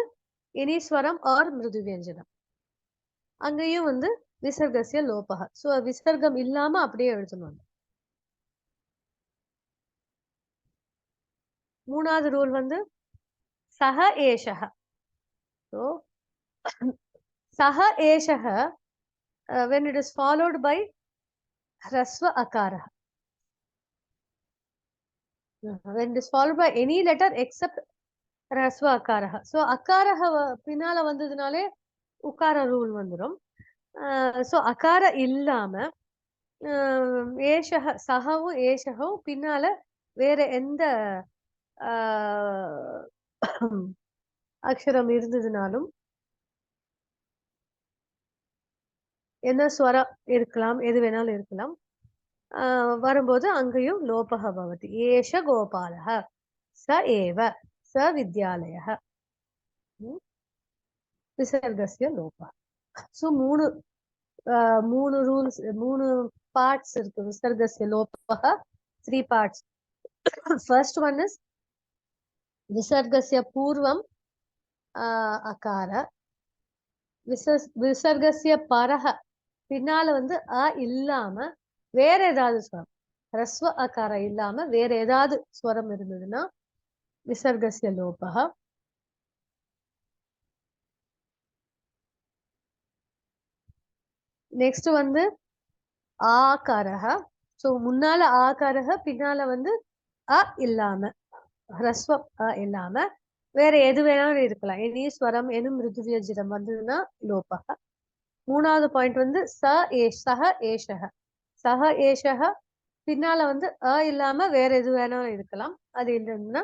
எனி ஸ்வரம் ஆர் மிருது வியஞ்சனம். அங்கேயும் வந்து விசர்கசிய லோபக. சோ விசர்க்கம் இல்லாம அப்படியே எழுதணும். மூணாவது ரூல் வந்து சஹ ஏஷஹ. So சஹ ஏஷஹ when it is followed by hrasva akara, when it is followed by any letter except hrasva akara. So akara பின்னால வந்ததுனாலே உக்கார ரூல் வந்துடும். சோ அகார இல்லாம ஏஷஹ சஹவும் ஏஷகவும் பின்னால வேற எந்த அக்ஷரம் இருந்ததுனாலும் என்ன ஸ்வரம் இருக்கலாம், எது வேணாலும் இருக்கலாம். வரும்போது அங்கேயும் லோபக பவதி. ஏஷ கோபாலஹ ச ஏவ ச வித்யாலயஹ விசர்கஸ்ய லோபः. சோ மூணு ரூல்ஸ், மூணு பார்ட்ஸ் இருக்கு விசர்கஸ்ய லோபः. 3 parts. First one is விசர்கஸ்ய பூர்வம் அகார, விசர்கஸ்ய பரஹ பின்னால வந்து அ இல்லாம வேற ஏதாவது ஸ்வரம், ஹ்ரஸ்வ அகார இல்லாம வேற ஏதாவது ஸ்வரம் இருந்ததுன்னா விசர்கஸ்ய லோபः. நெக்ஸ்ட் வந்து ஆகாரஹ. சோ முன்னால ஆகாரஹ பின்னால வந்து அ இல்லாம ஹ்ரஸ்வம் அ இல்லாம வேற எது வேணாலும் இருக்கலாம். எனி ஸ்வரம் எனும் மிருதுவியஜிடம் வந்ததுன்னா லோபக. மூணாவது பாயிண்ட் வந்து சஹ ஏஷஹ. சஹ ஏஷஹ பின்னால வந்து அ இல்லாம வேற எது வேணாலும் இருக்கலாம். அது என்னன்னா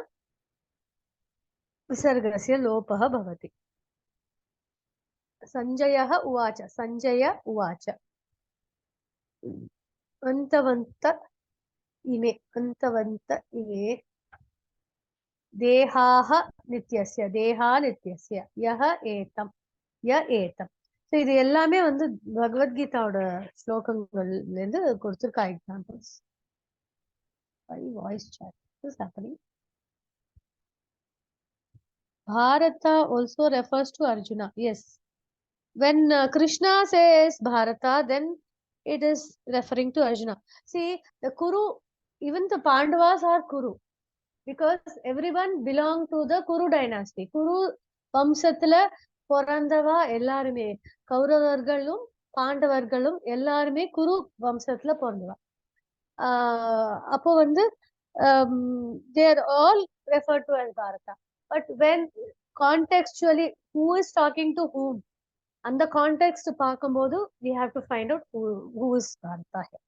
விசர்கஸ்ய லோபக பவதி. சஞ்சயः உவாச்ச சஞ்சய உவாச்ச அந்தவந்த இமே அந்தவந்த இமே தேஹாஹ நித்யஸ்ய தேஹா நித்யஸ்ய யஹ ஏதம் ய ஏதம். ஸோ இது எல்லாமே வந்து பகவத்கீதாவோட ஸ்லோகங்கள்ல இருந்து கொடுத்திருக்கா examples. Voice chat is happening. Bharata also refers to Arjuna. Yes. When Krishna says Bharata, then it is referring to Arjuna. See, the Kuru, even the Pandavas are Kuru, because everyone belong to the Kuru dynasty. Kuru வம்சத்துல பிறந்தவா எல்லாருமே, கௌரவர்களும் பாண்டவர்களும் எல்லாருமே குரு வம்சத்துல பிறந்தவா. அப்போ வந்து they are all referred to as Bharata. But when contextually who is talking to whom, அந்த context பார்க்கும்போது we have to find out who is Bharata here.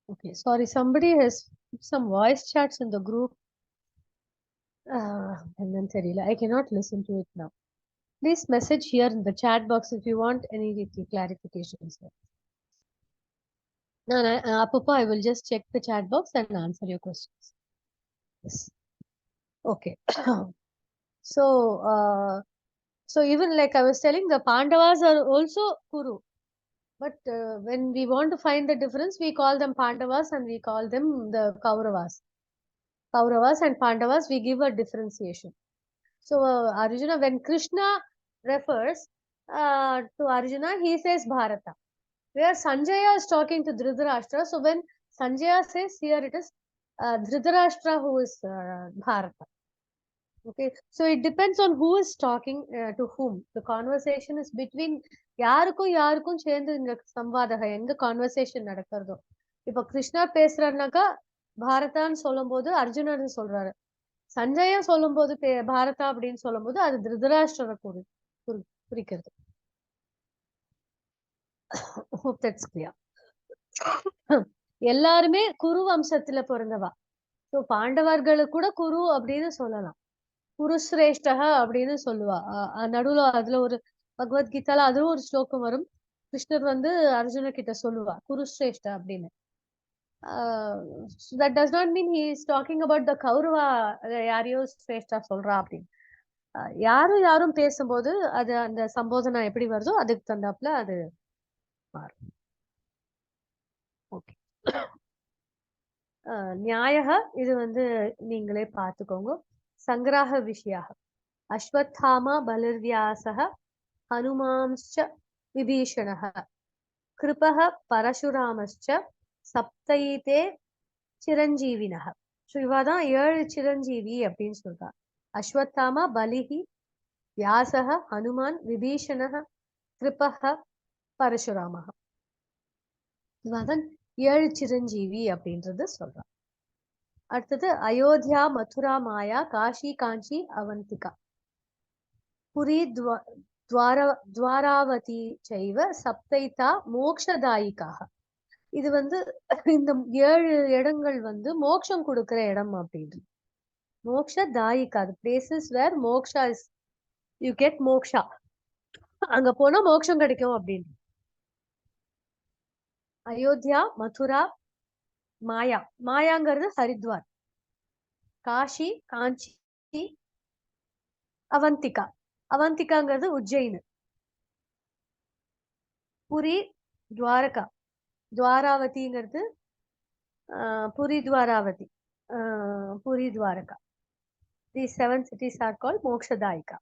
Okay, sorry, somebody has some voice chats in the group. And then I cannot listen to it now. Please message here in the chat box if you want any clarifications. No, Apapa, I will just check the chat box and answer your questions. Yes. Okay. So even like I was telling, the Pandavas are also Kuru. But when we want to find the difference, we call them Pandavas and we call them the Kauravas. Kauravas and Pandavas, we give a differentiation. So Arjuna, when Krishna refers to Arjuna, he says Bharata. Where Sanjaya is talking to Dhritarashtra, so when Sanjaya says, here it is Dhritarashtra who is Bharata. Okay, so it depends on who is talking to whom. The conversation is between யாருக்கும் சேர்ந்து இந்த சம்வாதக எங்க conversation நடக்கிறதோ. இப்ப கிருஷ்ணா பேசுறாருனாக்கா பாரதான்னு சொல்லும் போது அர்ஜுனன் சொல்றாரு. சஞ்சயா சொல்லும் போது பாரதா அப்படின்னு சொல்லும் போது அது திருதராஷ்டிரரை குறிக்கிறது. Hope that's clear. எல்லாருமே குரு வம்சத்துல பிறந்தவா. ஸோ பாண்டவர்களுக்கு கூட குரு அப்படின்னு சொல்லலாம். குருஸ்ரேஷ்டா அப்படின்னு சொல்லுவா. நடுவுல அதுல ஒரு பகவத்கீதால அதுவும் ஒரு ஸ்லோகம் வரும். கிருஷ்ணர் வந்து அர்ஜுன கிட்ட சொல்லுவா குருஸ்ரேஷ்டா அப்படின்னு. That does not mean he is talking about the Kaurava யாரையோ ஸ்ரேஷ்டா சொல்றா அப்படின்னு. யாரும் பேசும்போது அது அந்த சம்போதனா எப்படி வருதோ அதுக்கு தந்தாப்புல அது மாறும். ஓகே. நியாயக இது வந்து நீங்களே பார்த்துக்கோங்க. சங்கிரக விஷயாக அஸ்வத்தாமா பலிர்வியாசக ஹனுமான்ச்ச விபீஷணः கிருபः பரசுராமஸ்ச சப்தைதே சிரஞ்சீவினः. ஸோ இவாதான் 7 சிரஞ்சீவி அப்படின்னு சொல்றா. அஸ்வத்தாமா, பலிஹி, வியாசக, ஹனுமான், விபீஷணः, கிருபः, பரசுராமः. இவாதான் 7 சிரஞ்சீவி அப்படின்றது சொல்றா. அடுத்தது அயோத்தியா, மதுரா, மாயா, காஷி, காஞ்சி, அவந்திகா, புரி, துவாராவதி சைவ சப்தைதா மோக்ஷதாயிக்காக. இது வந்து இந்த 7 இடங்கள் வந்து மோட்சம் கொடுக்கிற இடம் அப்படின்னு. மோக்ஷதாயிகா, the places where moksha is, you get moksha. அங்க போனா மோட்சம் கிடைக்கும் அப்படின்னு. அயோத்தியா, மதுரா, மாயா, மாயாங்கிறது ஹரித்வார், காஷி, காஞ்சி, அவந்திகா, அவந்திகாங்கிறது உஜ்ஜைன், புரி, துவாரகா, துவாராவதிங்கிறது Puri Dwaravati, Puri Dwarka. These 7 cities are called Mokshadayika.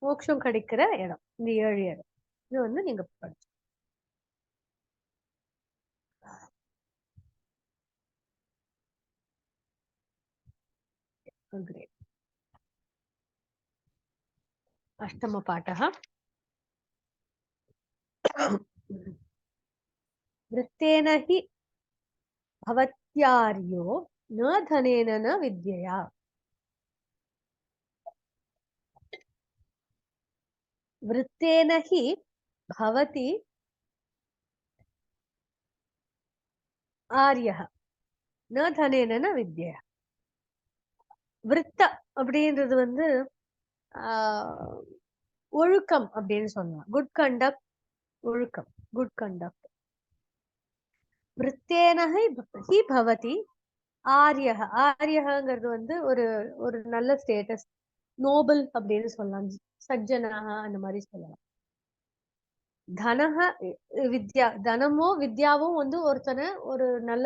மோட்சம் கிடைக்கிற இடம் இந்த 7 இடம். இது வந்து நீங்க படிச்சு great. अष्टम पाठः. वृत्तेन हि भवत्यार्यो न धनेन न विद्यया. वृत्तेन हि भवति आर्यः न धनेन न विद्यया. விருத்த அப்படின்றது வந்து ஒழுக்கம் அப்படின்னு சொன்னா. குட் கண்டக்ட், ஒழுக்கம், குட் கண்டக்ட். விருத்தேன ஹி பவதி ஆரியக. ஆரியகங்கிறது வந்து ஒரு நல்ல ஸ்டேட்டஸ், நோபல் அப்படின்னு சொல்லலாம், சஜ்ஜனாக அந்த மாதிரி சொல்லலாம். தனக வித்யா, தனமோ வித்யாவும் வந்து ஒருத்தனை ஒரு நல்ல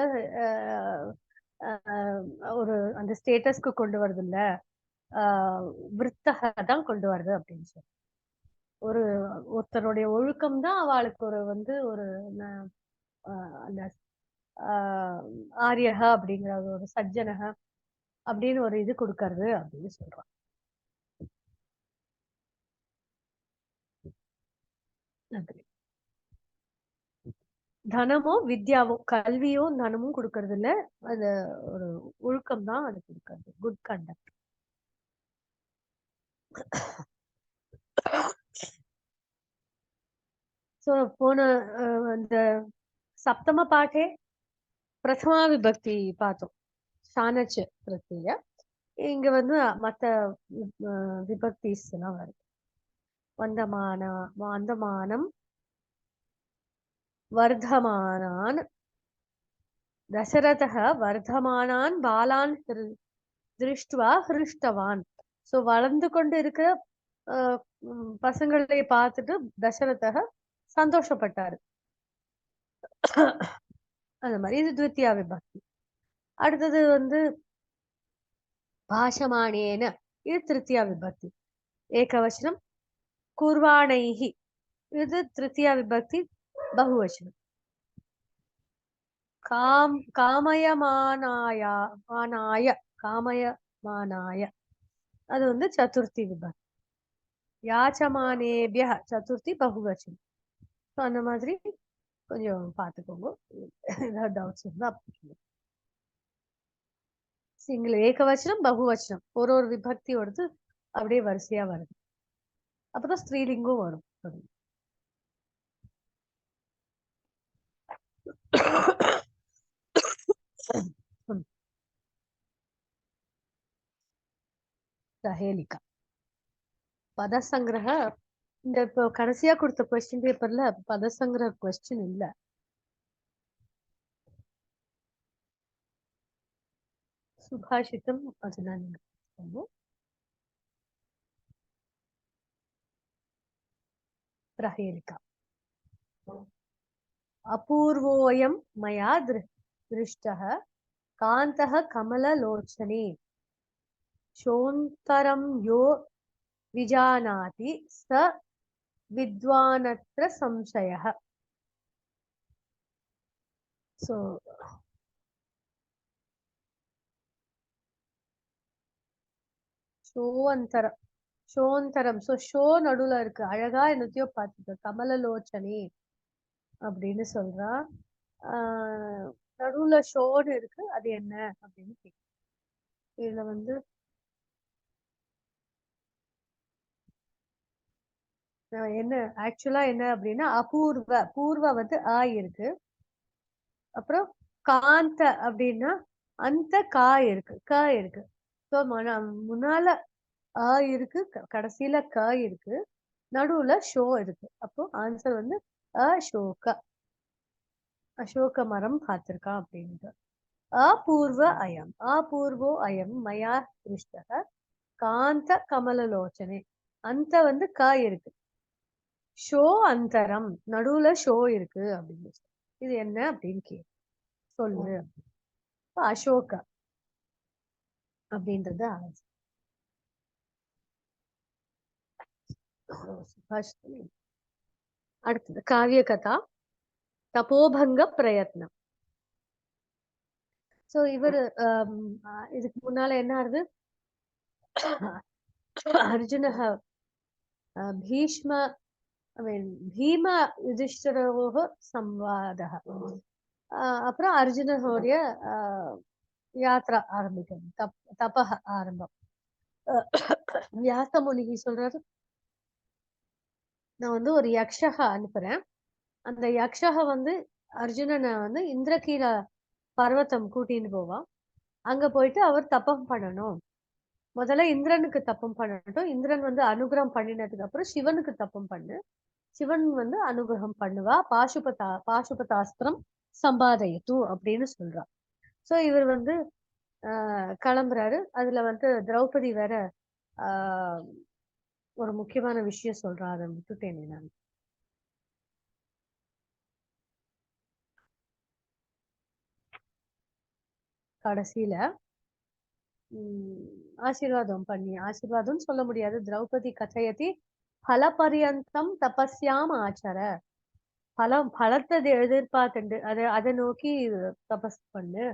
ஒரு அந்த ஸ்டேட்டஸ்க்கு கொண்டு வருது இல்ல, விருத்தக தான் கொண்டு வருது அப்படின்னு சொல்லி. ஒருத்தருடைய ஒழுக்கம் தான் அவளுக்கு ஒரு வந்து ஒரு அந்த ஆரியக அப்படிங்கிற ஒரு சஜ்ஜனக அப்படின்னு ஒரு இது கொடுக்கறது அப்படின்னு சொல்றான். தனமோ வித்யாவோ, கல்வியோ தனமும் கொடுக்கறது இல்ல, அது ஒரு ஒழுக்கம் தான் அது கொடுக்கறது, குட் கண்டக்ட். சோ போன அந்த சப்தம பாட்டே பிரதமா விபக்தி பார்த்தோம், சானச்ச பிரத்ய. இங்க வந்து மத்த விபக்திஸ் எல்லாம் வருது. வந்தமானம், வர்தமானான், தசரதः வர்தமானான் பாலான் திருஷ்டுவா ஹிருஷ்டவான். சோ வளர்ந்து கொண்டு இருக்கிற பசங்களை பார்த்துட்டு தசரதக சந்தோஷப்பட்டாரு. அந்த மாதிரி இது த்வித்தியா விபக்தி. அடுத்தது வந்து பாஷமானேன, இது திருத்தியா விபக்தி. ஏகவசனம். குர்வாணைஹி, இது திருத்தியா விபக்தி பகுவசனம். காமயமானாய, அது வந்து சதுர்த்தி விபக்தி. யாச்சமானேபிய, சதுர்த்தி பகுவச்சனம். அந்த மாதிரி கொஞ்சம் பார்த்துக்கோங்க. ஏதாவது டவுட்ஸ் இருந்தா சிங்கிள் ஏகவச்சனம் பகுவச்சனம் ஒரு விபக்தியோடது அப்படியே வரிசையா வருது. அப்புறம் ஸ்திரீலிங்கம் வரும். சஹேலிகா பதசங்கிரக. இந்த இப்போ கடைசியா கொடுத்த கொஸ்டின் பேப்பர்ல பதசங்கிரக கொஸ்டின் இல்ல. சுபாஷிதம் அதுதான் நீங்க பிரஹேலிகா. அபூர்வோயம் மயா திருஷ்டः காந்தः கமலலோச்சனே சோந்தரம் யோ விஜானாதி ச வித்வானத்ர சம்சயः. சோ ஷோந்தரம், ஷோந்தரம். சோ ஷோ நடுவுல இருக்கு. அழகா என்னத்தையோ பார்த்துக்க. கமலலோச்சனே அப்படின்னு சொல்றா. நடுவுல ஷோன்னு இருக்கு, அது என்ன அப்படின்னு கேட்கு. இதுல வந்து என்ன ஆக்சுவலா என்ன அப்படின்னா அபூர்வ, பூர்வ வந்து ஆ இருக்கு. அப்புறம் காந்த அப்படின்னா அந்த கா இருக்கு, க இருக்கு. ஸோ முன்னால ஆ இருக்கு, கடைசியில க இருக்கு, நடுவுல ஷோ இருக்கு. அப்போ ஆன்சர் வந்து அசோக, அசோக மரம் பார்த்திருக்கான் அப்படின்ட்டு. அபூர்வ அயம், அபூர்வோ அயம் மயா திருஷ்டக காந்த கமலலோச்சனே. அந்த வந்து க இருக்கு, ஷோ அந்தரம், நடுவுல ஷோ இருக்கு அப்படின்னு. இது என்ன அப்படின்னு சொல்லு. அசோக அப்படின்றது ஆன்சர். அடுத்தது காவிய கதா தபோபங்க பிரயத்னம். சோ இவர் இதுக்கு முன்னால என்ன ஆகுது, அர்ஜுனः பீஷ்ம பீம யுதிஷ்டிரோः சம்வாதः. அப்புறம் அர்ஜுனனுடைய யாத்ரா ஆரம்பிக்கும், தபஹ ஆரம்பம். வியாச முனிகி சொல்றாரு, நான் வந்து ஒரு யக்ஷக அனுப்புறேன். அந்த யக்ஷக வந்து அர்ஜுனனை வந்து இந்திரகீல பர்வத்தம் கூட்டின்னு போவான். அங்க போயிட்டு அவர் தப்பம் பண்ணணும். முதல்ல இந்திரனுக்கு தப்பம் பண்ணட்டும். இந்திரன் வந்து அனுகிரகம் பண்ணினதுக்கு அப்புறம் சிவனுக்கு தப்பம் பண்ணு. சிவன் வந்து அனுகிரகம் பண்ணுவா. பாசுபதாஸ்திரம் சம்பாதயத்து அப்படின்னு சொல்றா. சோ இவர் வந்து கிளம்புறாரு. அதுல வந்து திரௌபதி வேற ஒரு முக்கியமான விஷயம் சொல்றா, அதை விட்டுட்டேனே நான். கடைசியில ஆசீர்வாதம் சொல்ல முடியாது. திரௌபதி கதையதி பலபரியந்தம் தபஸ்யாம் ஆச்சர. பலத்தை எதிர்பார்த்துண்டு அதை நோக்கி தபஸ் பண்ணு.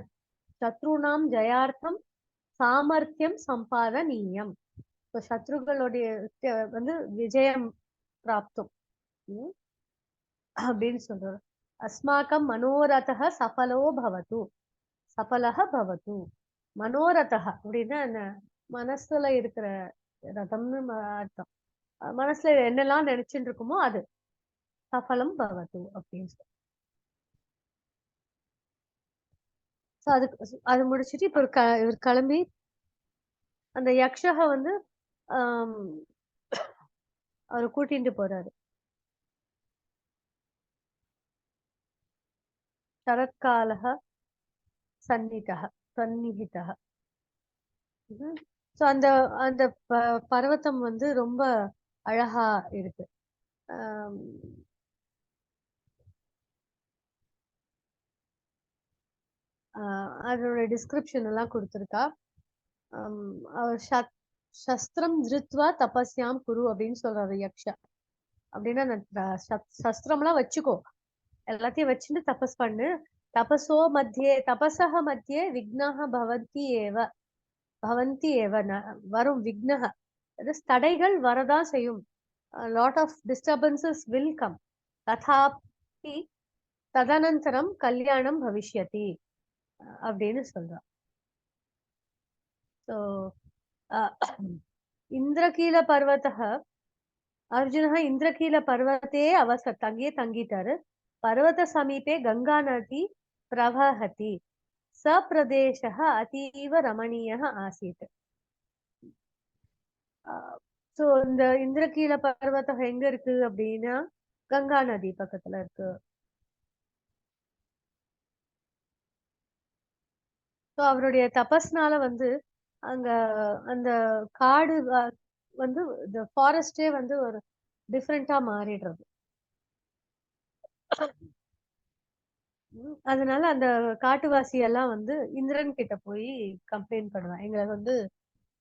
சத்ருநாம் ஜெயார்த்தம் சாமர்த்தியம் சம்பாதனீயம். சத்ருகளுடைய வந்து விஜயம் பிராப்தம் அப்படின்னு சொல்றாரு. அஸ்மாக்கம் மனோரதः சஃபலோ பவது, சஃபலஹ பவது. மனோரதः அப்படின்னா மனசுல இருக்கிற ரதம்னு அர்த்தம். மனசுல என்னெல்லாம் நினைச்சுட்டு இருக்குமோ அது சஃபலம் பவது அப்படின்னு சொல்லி. அது முடிச்சுட்டு இப்ப இவர் கிளம்பி அந்த யக்ஷக வந்து அவரை கூட்டிட்டு போறாரு. சரத்காலः சந்நிகிதः. ஸோ அந்த அந்த பர்வதம் வந்து ரொம்ப அழகா இருக்கு. ஆம், அதோட டிஸ்கிரிப்ஷன் எல்லாம் கொடுத்துருக்கா. அவர் சஸ்திரம் திருத்வா தபஸ்யாம் குரு அப்படின்னு சொல்றாரு யக்ஷா. அப்படின்னா சஸ்திரம்லாம் வச்சுக்கோ, எல்லாத்தையும் வச்சுட்டு தபஸ் பண்ணு. தபசக மத்தியே விக்னஹ பவந்தி ஏவ வரும் விக்னஹ, தடைகள் வரதான் செய்யும். Lot of disturbances will come. ததாபி ததனந்தரம் கல்யாணம் பவிஷ்யதி அப்படின்னு சொல்றான். ஸோ இந்திரகீல பர்வதः அர்ஜுனः இந்திரகீலपर्वते அவசத், அங்கேயே தங்கிட்டாரு. பர்வத சமீபே கங்கா நதி பிரவஹதி, ச பிரதேசः அதீவ ரமணீயः ஆசீத். ஸோ இந்த இந்திரகீல பர்வதம் எங்க இருக்கு அப்படின்னா கங்கா நதி பக்கத்துல இருக்கு. ஸோ அவருடைய தபஸ்னால வந்து அங்க அந்த காடு வந்து இந்த ஃபாரஸ்டே வந்து ஒரு டிஃப்ரெண்டா மாறிடுறது. அதனால அந்த காட்டுவாசி எல்லாம் வந்து இந்திரன் கிட்ட போய் கம்ப்ளைண்ட் பண்ணுவான், எங்களை வந்து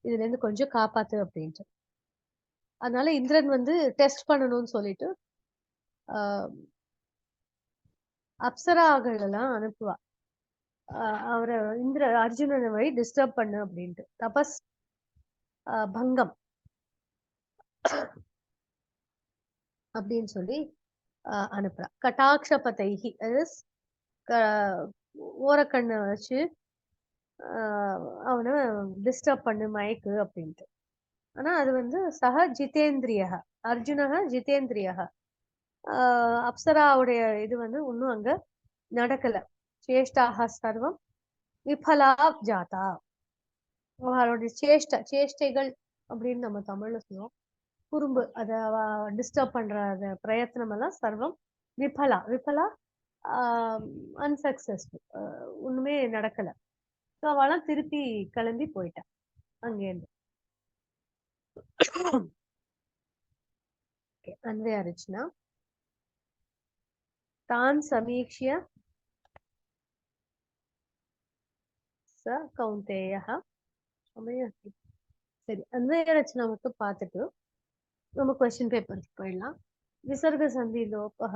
இதுல இருந்து கொஞ்சம் காப்பாத்து அப்படின்ட்டு. அதனால இந்திரன் வந்து டெஸ்ட் பண்ணணும்னு சொல்லிட்டு அப்சராகள் எல்லாம் அனுப்புவா. அவரை அர்ஜுனனை வழி டிஸ்டர்ப் பண்ணு அப்படின்ட்டு, தபஸ் பங்கம் அப்படின்னு சொல்லி அனுப்புறா. கட்டாட்சபதைகி, ஓரக்கண்ணை வச்சு அவனை டிஸ்டர்ப் பண்ணு, மயக்கு அப்படின்ட்டு. ஆனா அது வந்து ஜிதேந்திரிய அர்ஜுனக ஜிதேந்திரிய. அப்சராவுடைய இது வந்து இன்னும் அங்க நடக்கல. சேஷ்டாக சர்வம் விபலா ஜாதா. அவளுடைய சேஷ்டைகள் அப்படின்னு நம்ம தமிழ்ல சொல்லுவோம். குறும்பு, அத டிஸ்டர்ப் பண்ற பிரயத்னம் எல்லாம் சர்வம் விபலா அன்சக்சஸ்ஃபுல், ஒண்ணுமே நடக்கல. அவெல்லாம் திருப்பி கிளம்பி போயிட்டான் அங்கேருந்து. அன்வே அரிச்சுனா தான் சமீக்ஷ்ய ச கௌந்தேய. சரி, அன்வே ரச்சனா மட்டும் பார்த்துட்டு நம்ம கொஸ்டின் பேப்பருக்கு போயிடலாம். விசர்க சந்தி லோபக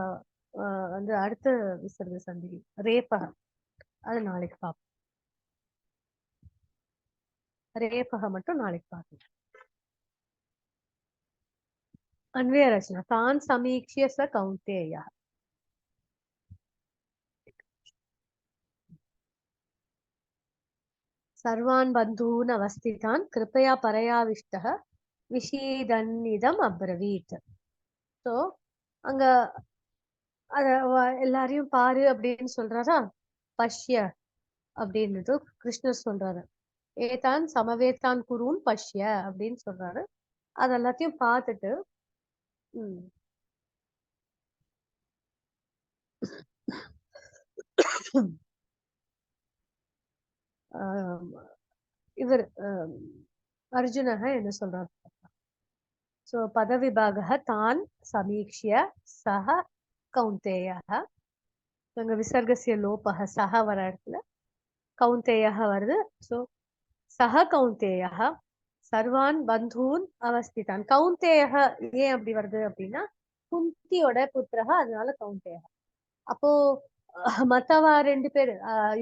வந்து அடுத்த விசர்க சந்தி ரேபக, அது நாளைக்கு பார்ப்போம். ரேபக மட்டும் நாளைக்கு பார்க்கலாம். அன்வய ரச்சனா தான் சமீக்ஷ்ய ச கௌந்தேய. சர்வான் பந்தூன் அவஸ்திதான் கிருபயா பரயாவிஷ்டः விஷீதன்னிதம் அப்ரவீத். ஸோ அங்க அத எல்லாரையும் பாரு அப்படின்னு சொல்றாரா, பஷ்ய அப்படின்னுட்டு கிருஷ்ணர் சொல்றாரு. ஏதான் சமவேத்தான் குருன் பஷ்ய அப்படின்னு சொல்றாரு. அது எல்லாத்தையும் பார்த்துட்டு இவர் அர்ஜுனக என்ன சொல்றாரு. சோ பதவிபாக தான் சமீக்ஷ்ய சஹ கௌந்தேய. அங்க விசர்கசிய லோபக சஹ வர இடத்துல கௌந்தேய வருது. சோ சஹ கௌந்தேய சர்வான் பந்தூன் அவஸ்திதான். கௌந்தேய ஏன் அப்படி வருது அப்படின்னா குந்தியோட புத்திரக, அதனால கௌந்தேய. அப்போ மத்தவா 2 பேரு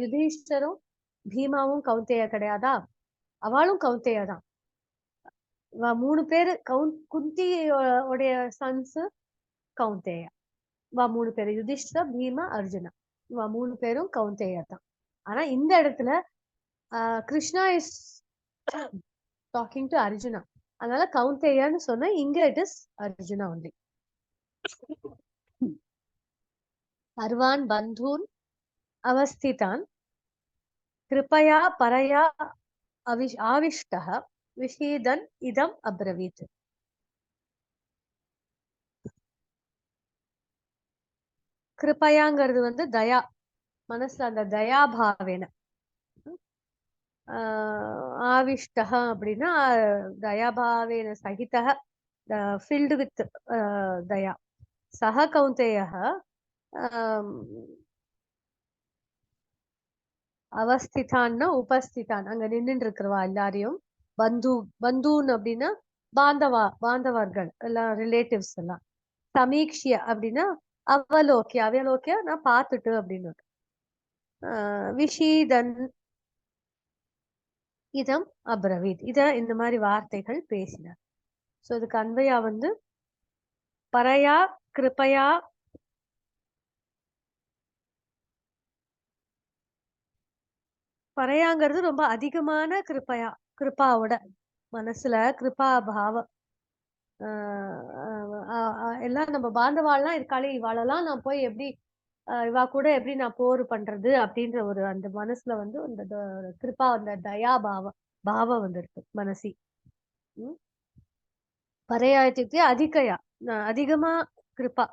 யுதிஷ்டரும் பீமாவும் கௌந்தேய கிடையாதா? அவளும் கௌந்தேயா தான். 3 பேரு குந்தி உடைய சன்ஸ் கௌந்தேயா. 3 பேரு யுதிஷ்டர், பீமா, அர்ஜுனா, 3 பேரும் கௌந்தேயா தான். ஆனா இந்த இடத்துல Krishna is talking to Arjuna, அதனால கௌந்தேயான்னு சொன்னா இங்க இட் இஸ் அர்ஜுனா ஒன்லி. சர்வான் பந்தூன் அவஸ்திதான் கிருபயா பரயா ஆவிஷ்டः விஷீதன் இதம் அப்ரவீத். கிருபையாங்கிறது வந்து தயா, மனசுல அந்த தயாபாவேன. ஆவிஷ்டஹ அப்படின்னா தயாபாவேன சகிதः filled with தயா. சஹ கௌந்தேயः அவஸ்திதான்னா உபஸ்திதான், அங்க நின்னுட்டு இருக்கிறவா எல்லாரையும். பந்தூன் அப்படின்னா பாந்தவர்கள் எல்லாம், ரிலேட்டிவ்ஸ் எல்லாம். சமீக்ஷிய அப்படின்னா அவலோக்கிய நான் பார்த்துட்டு அப்படின்னு. விஷீதன் இதம் அப்ரவீத், இந்த மாதிரி வார்த்தைகள் பேசினார். சோ இதுக்கு அன்வயா வந்து பரையா கிருபையா பரையாங்கிறது ரொம்ப அதிகமான கிருபாவோட மனசுல கிருபா பாவம். எல்லாம் நம்ம பாந்தவாள்லாம் இருக்காளே, இவாளெல்லாம் நான் போய் எப்படி இவா கூட எப்படி நான் போர் பண்றது அப்படின்ற ஒரு அந்த மனசுல வந்து அந்த கிருபா, அந்த தயா பாவம் வந்துருக்கு மனசி. பரையா இत्युक्ते அதிகயா, அதிகமா கிருபா.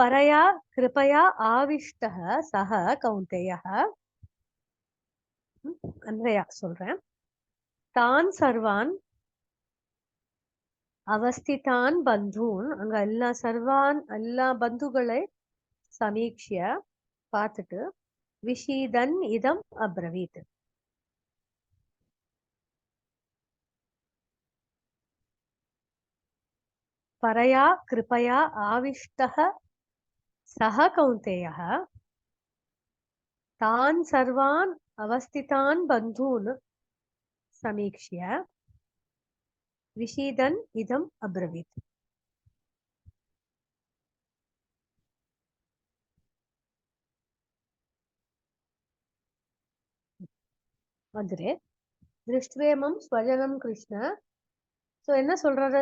பரையா கிருபையா ஆவிஷ்டः சஹ கௌந்தேயः. அன்வயா சொல்றேன். தான் சர்வான் அவஸ்திதான் பந்தூன், அங்க எல்லா பந்துகளை சமீக்ஷிய பார்த்துட்டு விஷீதன் இதம் அப்ரவீத். பரையா கிருபையா ஆவிஷ்டः சஹ கௌந்தேயः தான் சர்வான் அவஸ்திதான் பந்தூன் சமீக்ஷ்ய விஷீதன் இதம் அப்ரவீத். வந்துரு திருஷ்டுவேமம் ஸ்வஜனம் கிருஷ்ண. சோ என்ன சொல்றாரு,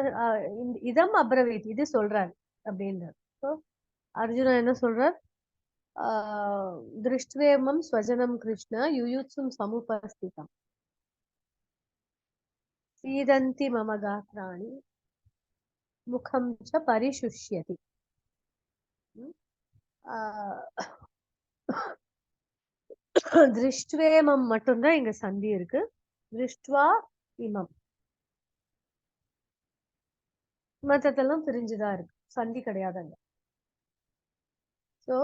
இதம் அப்ரவீத், இது சொல்றாரு அப்படின்றார். சோ அர்ஜுனா என்ன சொல்றார், திருஷ்டுவேமம் ஸ்வஜனம் கிருஷ்ண யுயுத்சும் சமுபஸ்திதம் சீதந்தி மம காத்ராணி முகம் ச பரிசுஷ்யதி. திருஷ்டுவேமம் மட்டும்தான் இங்க சந்தி இருக்கு. திருஷ்டுவா இமம், மத்ததெல்லாம் பிரிஞ்சுதான் இருக்கு, சந்தி கிடையாதுங்க. சோ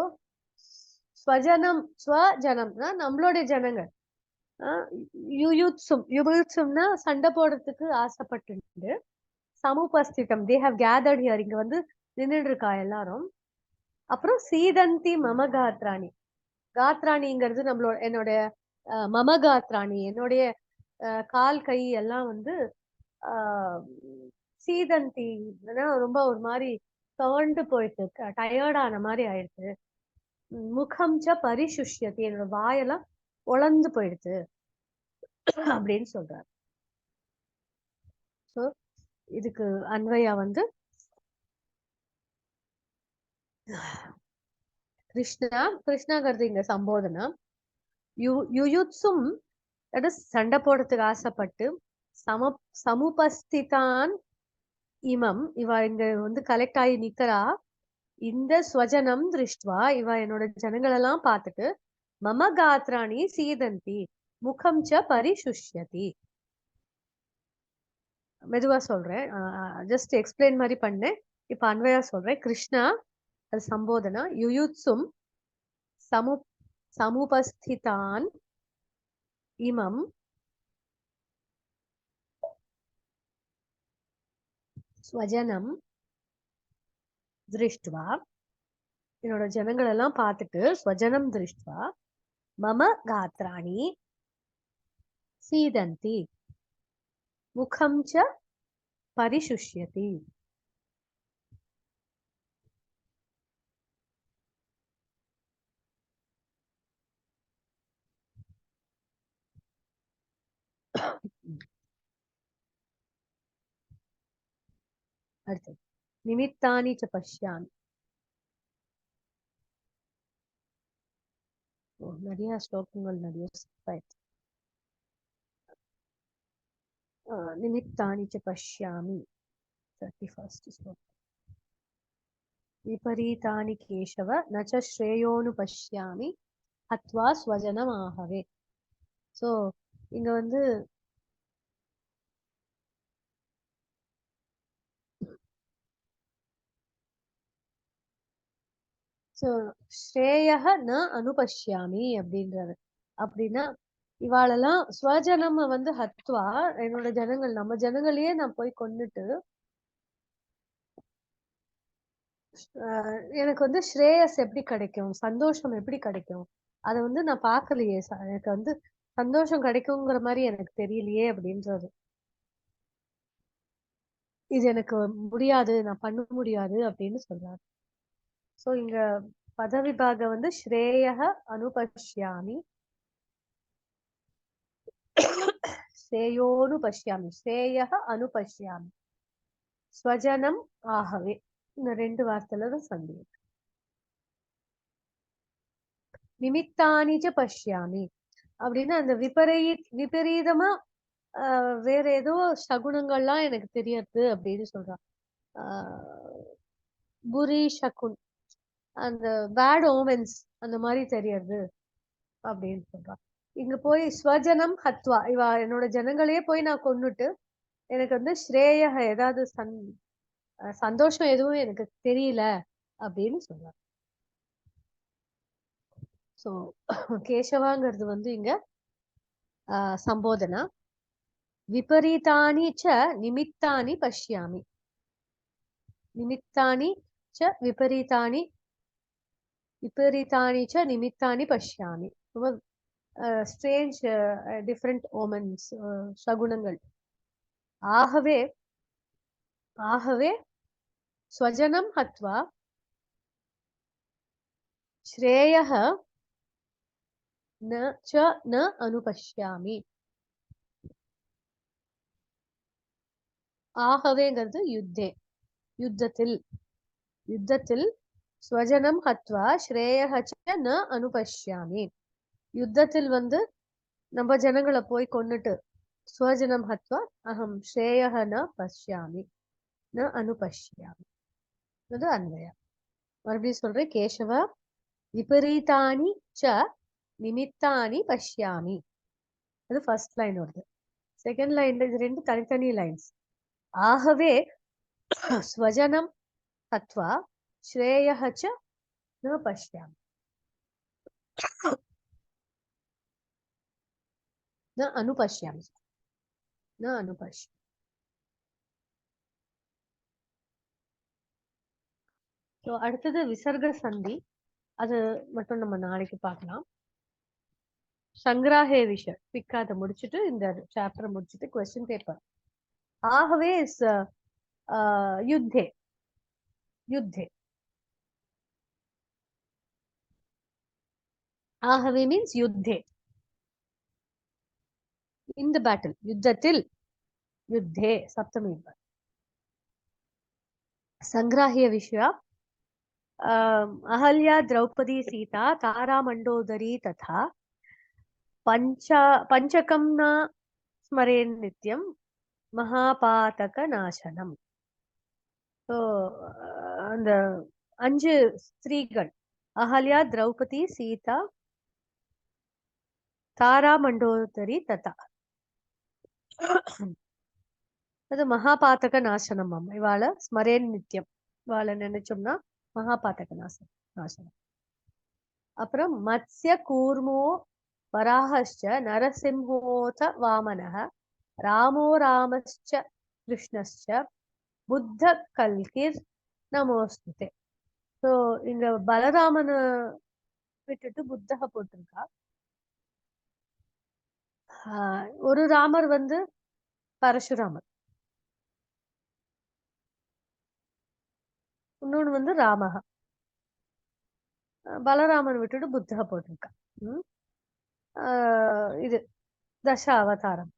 ஸ்வஜனம்னா நம்மளுடைய ஜனங்கள். யுயுத்சும்னா சண்டை போடுறதுக்கு ஆசைப்பட்டு, சமுபஸ்திதம் தே ஹவ் கேதர்ட் ஹியர், இங்க வந்து நின்னுட்டு இருக்கா எல்லாரும். அப்புறம் சீதந்தி மம காத்ராணி, காத்ராணிங்கிறது என்னுடைய மம காத்ராணி, என்னுடைய கால் கை எல்லாம் வந்து சீதந்தி ரொம்ப ஒரு மாதிரி தவண்டு போயிட்டு, டயர்டான மாதிரி ஆயிடுச்சு. முகம் ச பரிசுஷ்யதி, என்னோட வாயெல்லாம் உலர்ந்து போயிடுச்சு அப்படின்னு சொல்றாரு. சோ இதுக்கு அன்வயா வந்து கிருஷ்ணாங்கிறது இங்க சம்போதனா. யுயுத்சும் சண்டை போடுறதுக்கு ஆசைப்பட்டு, சமுபஸ்திதான் இமம், இவ இங்க வந்து கலெக்ட் ஆகி நிக்கிறா. இந்த ஸ்வஜனம் திருஷ்டுவா, இவ என்னோட ஜனங்கள் எல்லாம் பார்த்துட்டு, மம காத்ராணி சீதந்தி முகம் ச பரிசுஷ்யதி. மெதுவா சொல்றேன், ஜஸ்ட் எக்ஸ்பிளைன் மாதிரி பண்ணேன். இப்ப அன்வயா சொல்றேன். கிருஷ்ணா அது சம்போதனா. யுயுத்சும் சமுபஸ்திதான் இமம் ஸ்வஜனம் திருஷ்டுவா, என்னோட ஜனங்கள் எல்லாம் பார்த்துட்டு, ஸ்வஜனம் திருஷ்டுவா மம காத்ராணி சீதந்தி முகம் ச பரிசுஷ்யதி. அடுத்து நிமித்தானி ச பஷ்யாமி. நிறைய ஸ்லோகங்கள் நிறைய நிமித்தானி ச பஷ்யாமி. 31st ஸ்லோகம். விபரீதானி கேசவ ந ச ஸ்ரேயோனு பஷ்யாமி ஹத்வா ஸ்வஜனமாஹவே. சோ இங்க வந்து ஸ்ரேயஹ ந அனுபஷ்யாமி அப்படின்றாரு. அப்படின்னா இவாளெல்லாம் ஸ்வஜனம் வந்து ஹத்வா, என்னோட ஜனங்கள் நம்ம ஜனங்களையே நான் போய் கொன்னுட்டு எனக்கு வந்து ஸ்ரேயஸ் எப்படி கிடைக்கும், சந்தோஷம் எப்படி கிடைக்கும், அதை வந்து நான் பார்க்கலையே, எனக்கு வந்து சந்தோஷம் கிடைக்குங்கிற மாதிரி எனக்கு தெரியலையே அப்படின்றது. இது எனக்கு முடியாது, நான் பண்ண முடியாது அப்படின்னு சொல்றாரு. சோ இங்க பதவிபாக வந்து ஸ்ரேயஹ அனுபஷ்யாமி, ஸ்ரேயோனு பஷ்யாமி, ஸ்ரேயஹ அனுபஷ்யாமி, ஸ்வஜனம் ஆகவே. இந்த 2 வார்த்தையில தான் சந்தி. நிமித்தானிச்ச பஷ்யாமி அப்படின்னா அந்த விபரீதமா வேற ஏதோ சகுனங்கள்லாம் எனக்கு தெரியாது அப்படின்னு சொல்றான். புரி சகுன், அந்த பேட் ஓமென்ஸ் அந்த மாதிரி தெரியாது அப்படின்னு சொல்றான். இங்க போய் ஸ்வஜனம் ஹத்வா, இவ என்னோட ஜனங்களையே போய் நான் கொன்னுட்டு எனக்கு வந்து ஸ்ரேய ஏதாவது சந்தோஷம் எதுவும் எனக்கு தெரியல அப்படின்னு சொல்றான். சோ கேசவாங்கிறது வந்து இங்க சம்போதனா. விபரீதானி ச நிமித்தானி பஷ்யாமி, நிமித்தானி ச விபரீதானி, விபரீதானி ச நிமித்தானி பஷ்யாமி. ரொம்ப ஸ்ட்ரேஞ்ச் டிஃப்ரெண்ட் ஓமன்ஸ், சகுனங்கள். ஆகவே ஆகவே ஸ்வஜனம் ஹத்வா ஸ்ரேயஹ ந அனுபஷ்யாமி. ஆகவேங்கிறது யுத்தே, யுத்தத்தில், யுத்தத்தில் ஸ்வஜனம் ஹத்வா ஸ்ரேயஹ ந அனுபஷ்யாமி. யுத்தத்தில் வந்து நம்ம ஜனங்களை போய் கொன்னுட்டு ஸ்வஜனம் ஹத்வா அகம் ஸ்ரேயஹ ந பஷ்யாமி, ந அனுபஷ்யாமி. அது அன்வயம். மறுபடியும் சொல்றேன். கேசவ விபரீதானி ச நிமித்தானி பஷ்யாமி, அது ஃபர்ஸ்ட் லைன் வருது. செகண்ட் லைன்ல இது 2 தனித்தனி லைன்ஸ். ஆகவே ஸ்வஜனம் ஹத்வா ஸ்ரேயஹ ச ந பஷ்யாமி, ந அனுபஷ்யாமி, ந அனுபஷ்யாமி. ஸோ அடுத்தது விசர்க சந்தி, அது மட்டும் நம்ம நாளைக்கு பார்க்கலாம். சங்கிராஹே விஷயம் குவிக்கா அதை முடிச்சுட்டு இந்த சாப்டர் முடிச்சுட்டு கொஸ்டின் பேப்பர். ஆகவே யுத்தே, யுத்தே, ஆகவே மீன்ஸ் யுத்தே, இந்த பேட்டில், யுத்தத்தில், யுத்தே சப்தமி. சங்கிராஹிய விஷயா अहल्या द्रौपदी सीता तारा मंडोदरी तथा पंचकं न स्मरेन् नित्यं महापातक नाशनम. तो அந்த 5 ஸ்திரீகள் அஹல்யா, திரௌபதி, சீதா, தாரா மண்டோதரி ததா, அது மகாபாத்தக நாசனம். அம்மா இவாள ஸ்மரேன் நித்தியம், இவாள நினைச்சோம்னா மகாபாத்தக நாசனம். அப்புறம் மத்ஸ்ய கூர்மோ வராஹஸ்ச நரசிம்ஹோத வாமனஹ ராமோ ராமஸ்ச கிருஷ்ணஸ்ச புத்த கல்கிர் நமோஸ்துதே. ஸோ இங்க பலராமனை விட்டுட்டு புத்தக போட்டிருக்கா. ஒரு ராமர் வந்து பரசுராமர், இன்னொன்னு வந்து ராமஹ. பலராமன் விட்டுட்டு புத்தக போட்டிருக்கா. இது தச அவதாரம்.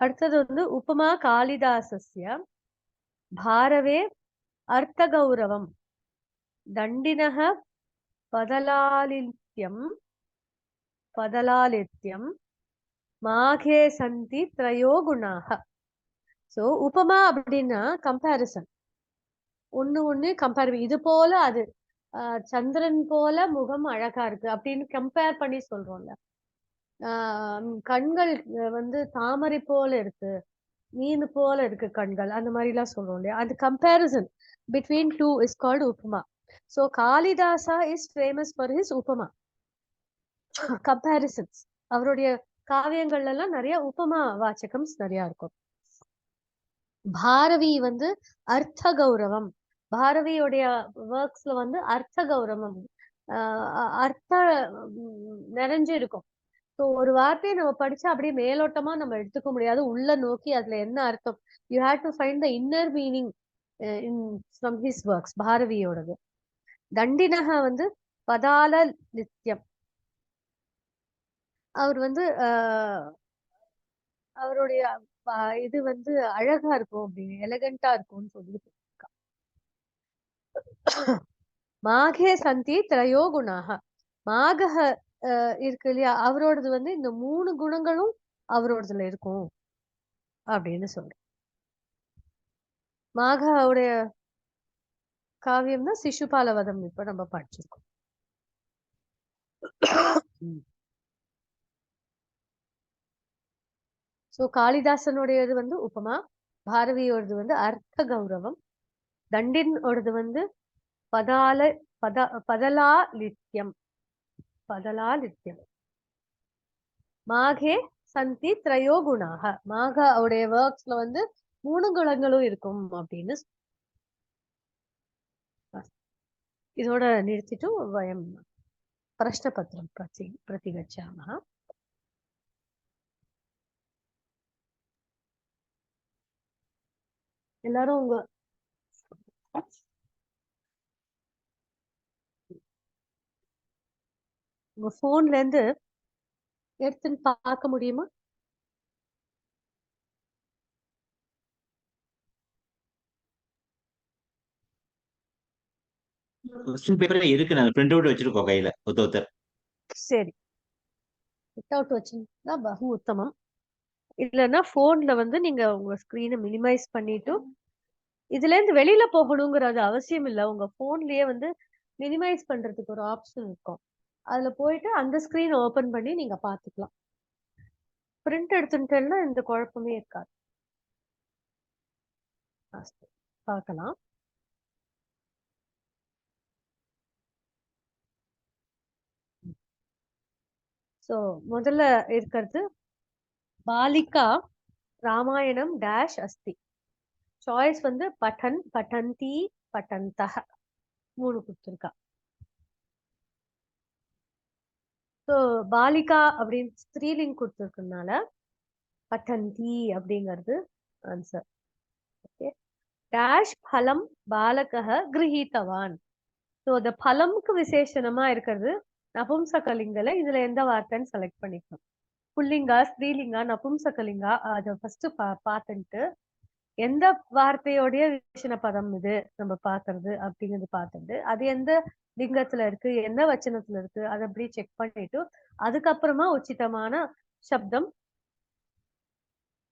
அடுத்தது வந்து உபமா காளிதாசஸ்ய பாரவே அர்த்த கௌரவம் தண்டினஹ பதலாலித்யம் மாகே சந்தி த்ரயோ குணாக. சோ உபமா அப்படின்னா கம்பேரிசன், ஒண்ணு கம்பேர், இது போல அது சந்திரன் போல முகம் அழகா இருக்கு அப்படின்னு கம்பேர் பண்ணி சொல்றோம்ல. கண்கள் வந்து தாமரை போல இருக்கு, மீன் போல இருக்கு கண்கள், அந்த மாதிரி எல்லாம் சொல்றோம் இல்லையா. அந்த comparison between two is called upama. So Kalidasa is famous for his upama comparisons. அவருடைய காவியங்கள்ல எல்லாம் நிறைய உபமா வாச்சகம் நிறைய இருக்கும். பாரவி வந்து அர்த்த கௌரவம், பாரவியுடைய ஒர்க்ஸ்ல வந்து அர்த்த கௌரவம், அர்த்த நிறைஞ்சு இருக்கும். ஸோ ஒரு வார்த்தையை நம்ம படிச்சா அப்படியே மேலோட்டமா நம்ம எடுத்துக்க முடியாது, உள்ள நோக்கி அதுல என்ன அர்த்தம், you have to find the inner meaning in from his works. பாரவியோடது. தண்டினக வந்து பதால நித்தியம், அவர் வந்து அவருடைய இது வந்து அழகா இருக்கும் அப்படின்னு, எலகண்டா இருக்கும்னு சொல்லிட்டு. மாகே சந்தி திரையோ குணாக, மாகக இருக்கு இல்லையா, அவரோடது வந்து இந்த 3 குணங்களும் அவரோடதுல இருக்கும் அப்படின்னு சொல்றேன். மாகவுடைய காவியம் தான் சிசுபாலவதம் இப்ப நம்ம படிச்சிருக்கோம். சோ காளிதாசனுடையது வந்து உபமா, பாரதியோடது வந்து அர்த்த கௌரவம், தண்டினோடது வந்து பதலாலித்யம், பதலாலித்யம். மாகே சந்தி திரையோ குணாக, மாக அவருடைய ஒர்க்ஸ்ல வந்து 3 குணங்களும் இருக்கும் அப்படின்னு. இதோட நிறுத்திட்டு வயம் பிரஷ்னபத்திரம் பிரதி கச்சாமः. எல்லாரும் உங்க போன்ல இருந்து எடுத்துன்னு பார்க்க முடியுமா? கொஸ்டின் பேப்பரே இருக்கு, நாங்க பிரிண்ட் அவுட் வச்சிருக்கோம் கையில ஒருத்தர். சரி, பிரிண்ட் அவுட் வச்சிருந்தா பகு உத்தமம். இல்லைன்னா போன்ல வந்து நீங்க உங்க ஸ்கிரீனை மினிமைஸ் பண்ணிட்டு, இதுல இருந்து வெளியில போகணுங்கிறது அவசியம் இல்லை. உங்க போன்லயே வந்து மினிமைஸ் பண்றதுக்கு ஒரு ஆப்ஷன் இருக்கும், அதுல போயிட்டு அந்த ஸ்கிரீன் ஓபன் பண்ணி நீங்க பாத்துக்கலாம். பிரிண்ட் எடுத்துட்டேன்னா இந்த குழப்பமே இருக்காது. பார்க்கலாம். சோ முதல்ல இருக்கிறது பாலிகா ராமாயணம் டேஷ் அஸ்தி. சாய்ஸ் வந்து பட்டன், பட்டந்தி, பட்டந்தக 3 கொடுத்துருக்கா. ஸோ பாலிகா அப்படின்னு ஸ்திரீலிங் கொடுத்துருக்கனால பட்டந்தி அப்படிங்கிறது ஆன்சர். ஓகே. டேஷ் பலம் பாலகः கிரஹீதவான். ஸோ அந்த பலம்க்கு விசேஷணமா இருக்கிறது நபும்சகலிங்கல, இதுல எந்த வார்த்தைன்னு செலக்ட் பண்ணிக்கணும். புல்லிங்கா, ஸ்திரீலிங்கா, நபும்சகலிங்கா, அதை ஃபர்ஸ்ட் பார்த்துட்டு எந்த வார்த்தையோடைய விசேஷண பதம் இது நம்ம பாக்குறது அப்படிங்கிறது பார்த்துட்டு, அது எந்த லிங்கத்துல இருக்கு, எந்த வச்சனத்துல இருக்கு, அதை அப்படி செக் பண்ணிட்டு அதுக்கப்புறமா உச்சிதமான சப்தம்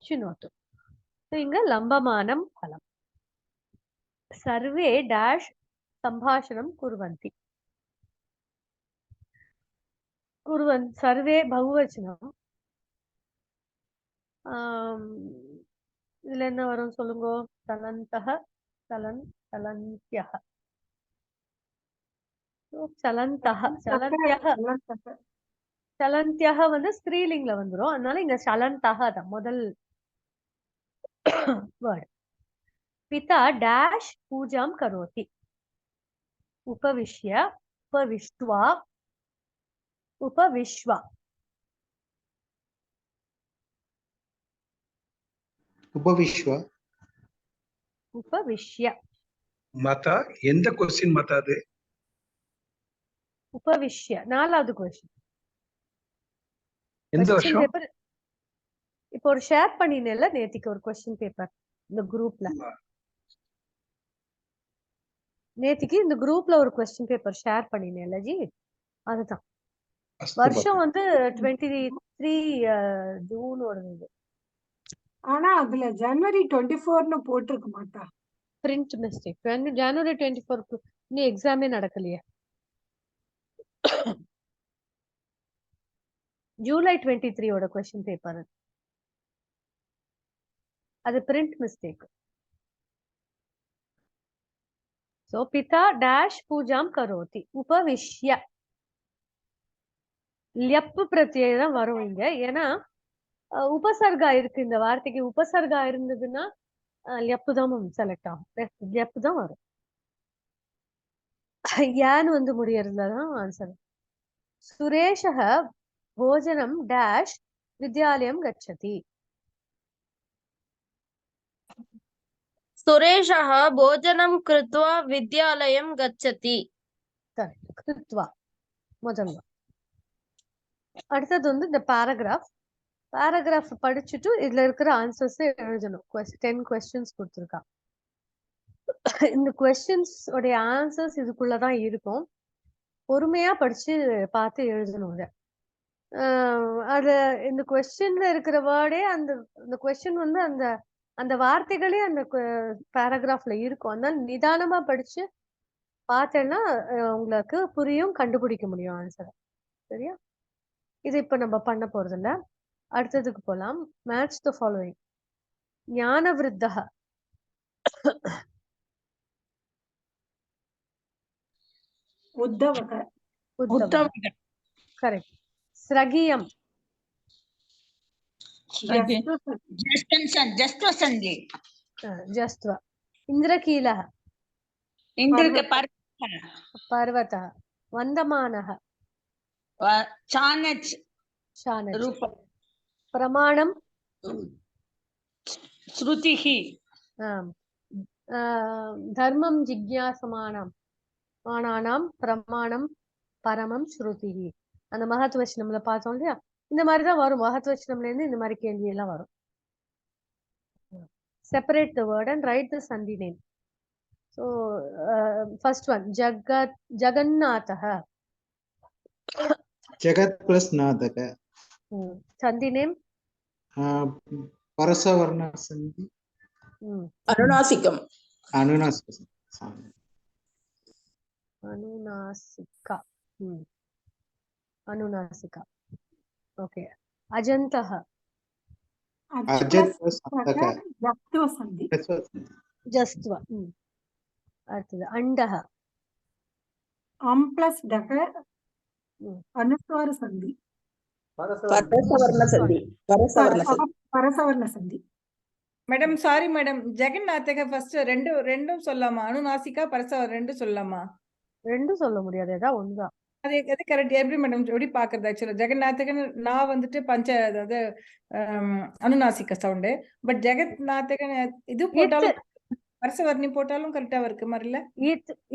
சுனோத்து. இங்க லம்பமானம் பலம். சர்வே டேஷ் சம்பாஷணம் குர்வந்தி. சர்வே பகுவச்சனம். இதுல என்ன வரும் சொல்லுங்க. சலந்தக, சலன், சலந்தியக, சலந்தக, சலந்தியக. சலந்தியக வந்து ஸ்திரீலிங்ல வந்துரும், அதனால இங்க சலந்தக தான் முதல் வேர்டு. பிதா டேஷ் பூஜாம் கரோதி. உபவிஷ்ய, உபவிஷ்ட்வா, உபவிஷ்வா. உபவிஷ்வா, உபவிஷ்ய. மாதா எந்த क्वेश्चन மாதா அது? உபவிஷ்ய 4வது क्वेश्चन. எந்த வருஷம்? பேப்பர் இப்போ ஒரு ஷேர் பண்ணினேல நேத்திக்கு ஒரு क्वेश्चन பேப்பர் இந்த குரூப்ல. நேத்திக்கு இந்த குரூப்ல ஒரு क्वेश्चन பேப்பர் ஷேர் பண்ணினேல ஜி, அதுதான். வருஷம் வந்து 23 ஜூன் வருது. ஆனா அதுல ஜனவரி 24ன்னு போட்டிருக்க மாட்டா. Print mistake. ஜனவரி 24 இன்னும் எக்ஸாமே நடக்கலையே. ஜூலை 23 ஓட கொஸ்டின் பேப்பர் அது பிரிண்ட் மிஸ்டேக். சோ பிதா டேஷ் பூஜாம் கரோதி உபவிஷ்ய. ல்யப்பு பிரத்யயம் தான் வரும் இங்க. ஏன்னா உபசர்கா இருக்கு இந்த வார்த்தைக்கு. உபசர்கா இருந்ததுன்னா ல்யப்பு தான் செலக்ட் ஆகும். ல்யப்பு தான் வரும். யான்னு வந்து முடியறதுலதான் ஆன்சர். சுரேஷः भोजनं डैश विद्यालयं गच्छति. सुरेशः भोजनं कृत्वा विद्यालयं गच्छति. करेक्ट. कृत्वा முதல்ல. அடுத்தது வந்து இந்த பேராகிராஃப் படிச்சுட்டு இதுல இருக்கிற ஆன்சர்ஸ் எழுதணும். 10 கொஸ்டின்ஸ் கொடுத்துருக்கா. இந்த கொஸ்டின்ஸ் உடைய ஆன்சர்ஸ் இதுக்குள்ளதான் இருக்கும். பொறுமையா படிச்சு பார்த்து எழுதணும். அது இந்த கொஸ்டின்ல இருக்கிற வேர்டே அந்த கொஸ்டின் வந்து அந்த வார்த்தைகளே அந்த பேராகிராஃப்ல இருக்கும். அதனால நிதானமா படிச்சு பார்த்தேன்னா உங்களுக்கு புரியும், கண்டுபிடிக்க முடியும் ஆன்சரை. சரியா? இது இப்ப நம்ம பண்ண போறது இல்ல. அடுத்ததுக்கு போலாம். Match the following. ஞான விருத்தः உத்தவக. கரெக்ட். ஸ்ரகியம் ஜஸ்த்வ. இந்திரகீலः पर्वतः. वन्दमानः चाणच. प्रमाणं श्रुतिः. धर्मं जिज्ञासमानां प्रमाणं परमं श्रुतिः. அந்த மகத்வச்சனம்ல பார்த்தோம் இல்லையா? இந்த மாதிரிதான் வரும். மகத்வச்சனம்ல இருந்து இந்த மாதிரி கேள்வி எல்லாம் வரும். Separate the word and write the sandhi name. So first one, Jagannatha. Jagat plus Nathaka. Sandhi name? Parasavarna Sandhi. Anunasikam. Anunasika. Okay. Ajantaha. Ajat plus Nathaka. Jastva Sandhi. Jastva. அடுத்தது அண்டஹ. அம் பிளஸ் டக அனுஸ்வார சந்தி. பரசவர்ண சந்தி. மேடம் சாரி மேடம், ஜெகநாதக ஃபர்ஸ்ட் ரெண்டும் சொல்லலாமா? அனுநாசிகா பரசவர் ரெண்டும் சொல்லலாமா? ரெண்டும் சொல்ல முடியாது, ஏதாவது ஒண்ணுதான். அது கரெக்ட். எப்படி மேடம் எப்படி பாக்குறது? ஆக்சுவலா ஜெகநாதகன் நான் வந்துட்டு அதாவது அனுநாசிகா சவுண்டு. பட் ஜெகநாதகன் இது போட்டாலும் பரசவர்ணி போட்டாலும் கரெக்டா இருக்கு மாதிரில.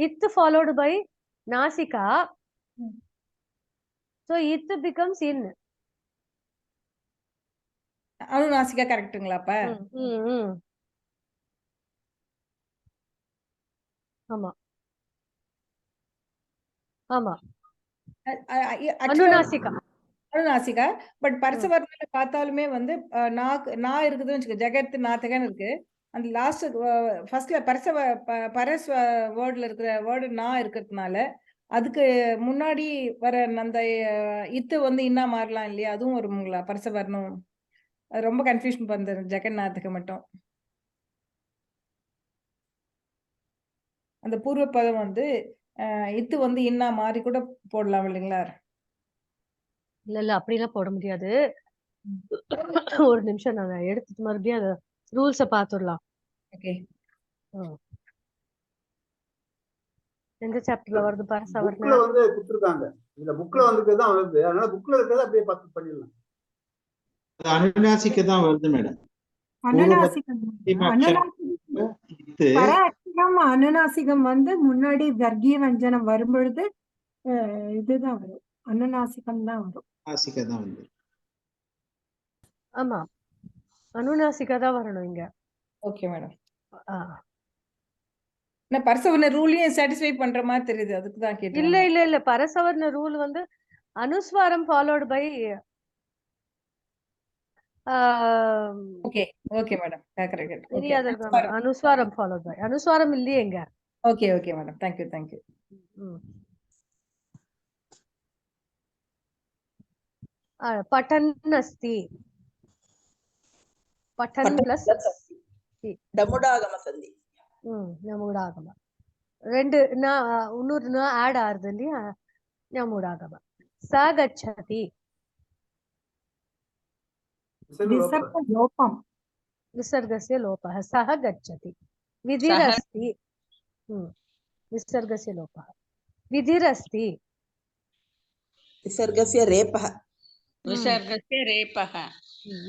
it followed by nasika, so it becomes in. அனுநாசிகா கரெக்ட்டுங்களா அப்ப? ஆமா ஆமா அனுநாசிகா. பட் பரசவர்ணில பார்த்தாலுமே வந்து நான் இருக்குதுன்னு வச்சுக்க, ஜெகத் நாத்தகன் இருக்கு. அந்த லாஸ்ட் ஃபர்ஸ்ட்ல பரஸ் வேர்ட்ல இருக்கிற வேர்டு நான் இருக்கிறதுனால அதுக்கு முன்னாடி வர அந்த இத்து வந்து இன்னா மாறலாம் இல்லையா? அதுவும் வருங்களா பரசவர்ணம்? அது ரொம்ப கன்ஃபியூஷன் பண்ணுது ஜெகநாத்துக்கு மட்டும். அந்த பூர்வ பதம் வந்து இத்து வந்து இன்னா மாறி கூட போடலாம் இல்லைங்களா? இல்ல அப்படிலாம் போட முடியாது. ஒரு நிமிஷம் நான் எடுத்துட்டு மறுபடியும் அந்த ரூல்ஸ பாத்துடலாம். ஓகே. எந்த சாப்டர்ல வருது பரசவர்ணம்? புக்ல வந்து கொடுத்திருக்காங்க. இந்த புக்ல வந்து தான் வருது. அதனால புக்ல இருக்கறத அப்படியே பார்த்து பண்ணிடலாம். அனுநாசிகா தான் வருது மேடம். அனுநாசிகம் வந்து முன்னாடி வர்க்கீய வஞ்சனம் வரும்பொழுது இதுதான் வரும், அனுநாசிகம் தான் வரும். ஆமா, அனுநாசிகா தான் வரணும் இங்க. Okay madam. நான் பரசவர்ண ரூலையும் சாட்டிஸ்ஃபை பண்ற மாதிரி தெரியுது, அதுக்கு தான் கேட்டேன். இல்ல பரசவர்ண ரூல் வந்து அனுஸ்வாரம் followed by. Okay okay madam. Correct. தெரியாது, அனுஸ்வாரம் ஃபாலோட் பை. அனுஸ்வாரம் இல்லையே இங்க. Okay okay madam. Thank you. पठन् अस्ति पठन् प्लस டமுடாகம சந்தி. நமுடாகம ரெண்டு இன்னொரு ஆட் ஆறுது இல்லையா நமுடாகம ச கச்சதி विसर्ग लोपम विसर्गस्य लोपः सः गच्छति विधिरस्ति विसर्गस्य लोपः विधिरस्ति விசர்கஸ்ய ரேபஹ. विसर्गस्य रेपः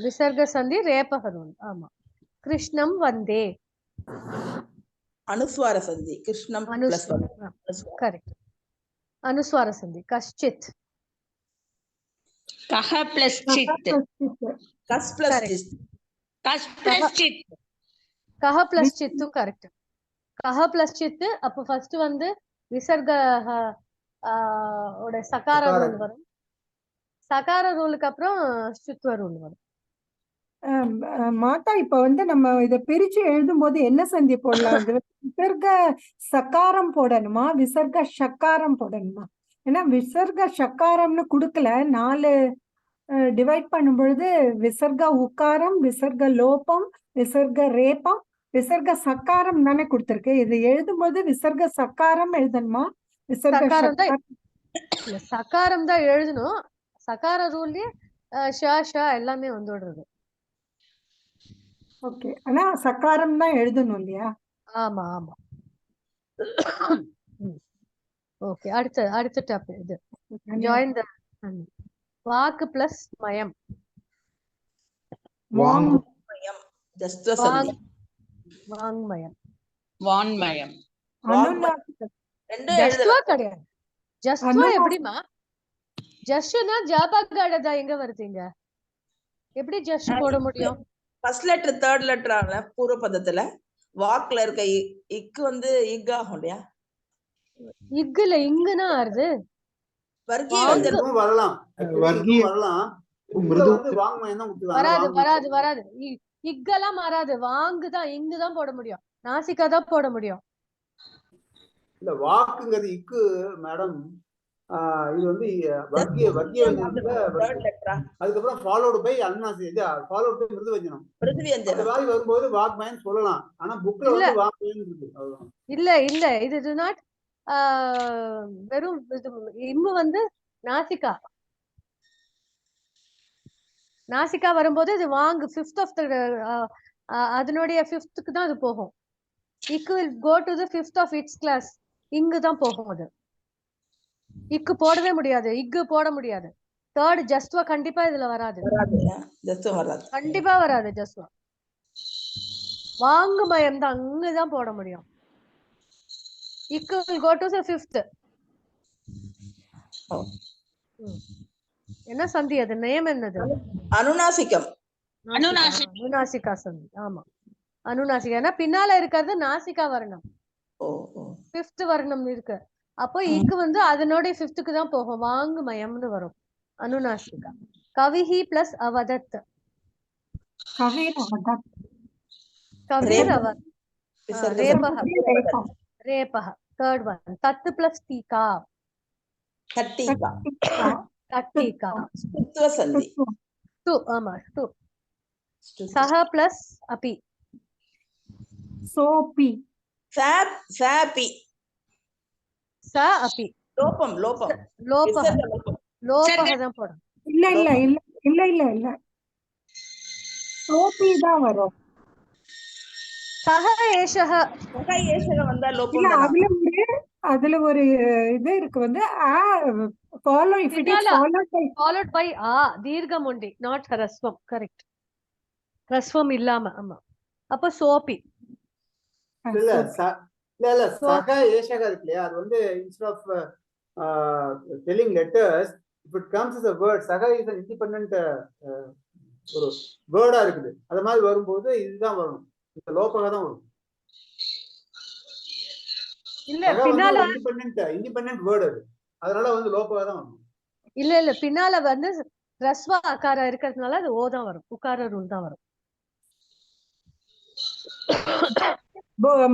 विसर्गसन्धि रेपः आमा कृष्णं वन्दे அனுஸ்வார சந்தி. கிருஷ்ணம் பிளஸ் करेक्ट अनुस्वार संधि कश्चित् कः प्लस चित् கஸ் பிளஸ் சித். कस् प्लस चित् कः प्लस चित् करेक्ट कः प्लस चित् அப்ப ஃபர்ஸ்ட் வந்து விசர்க ஓட சகார ரூல் வரும் சகார ரூலுக்கு அப்புறம் சுத்வ ரூல் வரும் மாதா இப்ப வந்து நம்ம இத பிரிச்சு எழுதும் போது என்ன சந்தி போடலாம் விசர்க சகாரம் போடணுமா விசர்க ஷக்காரம் போடணுமா ஏன்னா விசர்க ஷக்காரம்னு குடுக்கல 4 டிவைட் பண்ணும் பொழுது விசர்க உக்காரம் விசர்க லோபம் விசர்க ரேபம் விசர்க சக்காரம் தானே கொடுத்திருக்கு இது எழுதும் போது விசர்க சக்காரம் எழுதணுமா விசர்க சகாரம் தான் எழுதணும் சகார ரூல்லயே ஷ எல்லாமே வந்துடுறது ஓகே ஆனா சக்காரம் தான் எழுதணும் இல்லையா ஆமா ஆமா ஓகே அடுத்த டாபிக் இது ஜாயின் தி வாக்கு பிளஸ் மயம் வாங்மயம் ஜஸ்வ சந்தி. வாங்மயம் वान्मयम् ரெண்டும் ஜஸ்வா எழுதலாம். கிடையாது ஜஸ்வா எப்படிமா ஜஸ்னா ஜாபகடதா எங்க வருதுங்க எப்படி ஜஸ்ட் போட முடியும் ஃபர்ஸ்ட் லெட்டர் தேர்ட் லெட்டர் ஆன பூர்வ பதத்துல வாக்ல இருக்க இக்கு வந்து இக் ஆகும் இல்லையா? இக்குல இங்குனா ஆறுது வர்க்கீய வாங்கு. வஞ்சனம் இதுவும் வரலாம் வர்க்கீய வரலாம் மிருது வந்து வாங்மயம் தான் கொடுத்துருக்காங்க. வராது வாங்மயம். வராது வராது இக்கெல்லாம் வராது வாங்குதான் இங்குதான் போட முடியும் நாசிகா தான் போட முடியும் இல்ல வாக்குங்கிறது இக்கு மேடம். இது வந்து வர்க்கீய வஞ்சனத்துல தேர்ட் லெட்டரா அதுக்கப்புறம் ஃபாலோடு பை அன்னாசி ஃபாலோடு பை மிருது வஞ்சனம் மிருது அந்த வஞ்சனம். மாதிரி வரும்போது வாக்மயன் சொல்லலாம். ஆனா புக்ல இல்ல. வந்து வாக்மயன் இருக்கு அவ்வளவுதான். இல்ல இது do not வெறும் இம்மு வந்து நாசிகா நாசிகா வரும்போது இது வாங்கு 5th ஆஃப் அதனுடைய 5th தான் அது போகும் இக்கு will go to the 5th of its class இங்கு தான் போகும் அது இக்கு போடவே முடியாது இக்கு போட முடியாது தேர்ட் ஜஸ்ட்வா கண்டிப்பா இதுல வராது வராது ஜஸ்ட் வராது. கண்டிப்பா வராது ஜஸ்ட்வா வாங்கு மயம் தான் அங்கதான் போட முடியும் இக்கு will go to the 5th என்ன சந்தி அது நேம் என்னது அனுநாசிகம். அனுநாசிகா சந்தி ஆமா அனுநாசிகா ஏன்னா பின்னால இருக்கிறது நாசிகா வர்ணம் ஓ 5th வர்ணம் இருக்கு அப்போ இக்கு வந்து அதனோட 5th தான் போகும் வாங்கு மயம்னு வரும் அனுநாசிகா கவிஹி பிளஸ் அவதத் கவீர் அவதத் கவிர் அவத் விசர்க ரேபஹ ரேபம் ரேபஹ தேர்ட் ஒன் தத்து பிளஸ் டீகா தட்டிகா. தட்டீகா ஸ்துத்வ சந்தி. டூ ஆமா டூ சஹ பிளஸ் அபி சோபி சாபி ச அபி லோபம் லோபம் லோபஹ விசர்க லோபம். லோபஹ தான் போடும் இல்ல இல்ல இல்ல இல்ல இல்ல இல்ல சோபி தான் வரும் சஹ ஏஷஹ சகா ஏஷக வந்தா இல்ல லோபம் தானா? அதுல ஒரு இது இருக்கு வந்து ஃபாலோ இஃப் இட் இஸ் பின்னால ஃபாலோ பை followed by தீர்க்கம் உண்டி not ஹ்ரஸ்வம் கரெக்ட் ஹ்ரஸ்வம் இல்லாம ஆமா அப்ப சோபி இல்ல இல்ல சக ஏஷக இருக்கு இல்லையா அது வந்து instead of telling letters if it comes as a word சக is an independent ஒரு வேர்டா இருக்குது அது மாதிரி வரும்போது இதுதான் வரும் இந்த லோபக தான் வரும் இல்ல சக வந்து பின்னால இண்டிபெண்டன்ட் வேர்ட் அது அதனால வந்து லோபக தான் வரும் இல்ல பின்னால வந்து ரஸ்வா அகாரா இருக்கிறதுனால அது ஓ தான் வரும் உக்கார ரூல் தான் வரும்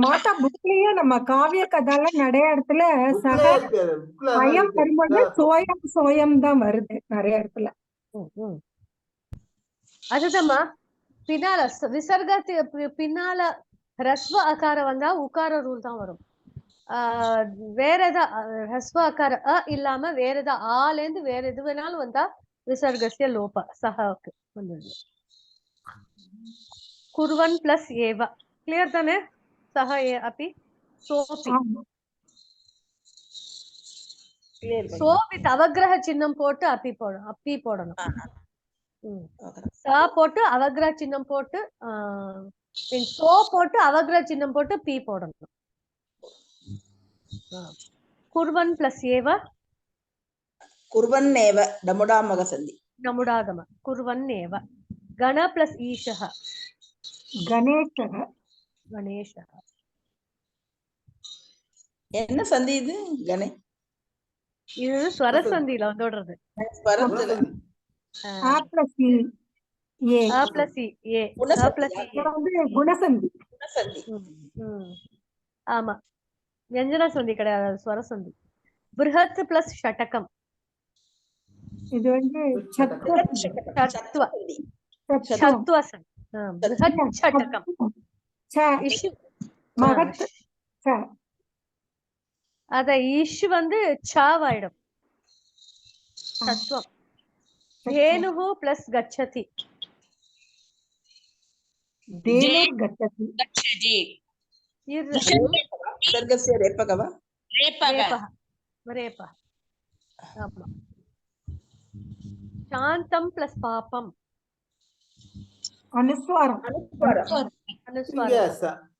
மாதா புக்லயே நம்ம காவிய கதால நிறைய இடத்துல சக புக்ல மயம் வரும்போது சோயம் தான் வருது நிறைய இடத்துல அதுதாம்மா பின்னால விசர்கத்துக்கு பின்னால ஹ்ரஸ்வ அகாரம் வந்தா உக்கார ரூல் தான் வரும். வேற எதா ஹ்ரஸ்வ அகார இல்லாம வேற எதா ஆல இருந்து வேற எது வேணாலும் வந்தா விசர்கஸ்ய லோப சஹாக்கு வந்துடுது. குர்வன் பிளஸ் ஏவ கிளியர் தானே? சஹ அப்பி சோபி சோபி அவக்கிரக சின்னம் போட்டு அப்பி போடணும். சா போட்டு அவக்கிரக சின்னம் போட்டு சோ போட்டு அவக்கிரக சின்னம் போட்டு பி போடணும். குர்வன் பிளஸ் ஏவ குர்வன் ஏவ டமுடாமக சந்தி நமுடாகம குர்வன் ஏவ. கண பிளஸ் ஈஷஹ கணேஷக கணேஷஹ. என்ன சந்தி இது? கணே இது ஸ்வர சந்தியில வந்துடுறது. ஸ்வரத்துல ஆ பிளஸ் இ ஏ அ பிளஸ் இ ஏ அ பிளஸ் இ வந்து குணசந்தி. குணசந்தி. ஆமா வியஞ்சன சந்தி கிடையாது, ஸ்வர சந்தி. பிருஹத் பிளஸ் ஷட்டகம் இது வந்து சத்வ சத்வ சத்வ சந்தி. பிருஹத் ஷட்டகம் இஷு மகத் அத இஷு வந்து சாவாயிடும். சத்வம். धेनुः प्लस गच्छति धेनुर् गच्छति गच्छति विसर्गस्य रेपकः वा? रेपः रेपः. ஆமா. சாந்தம் பிளஸ் பாபம் அனுஸ்வாரம்.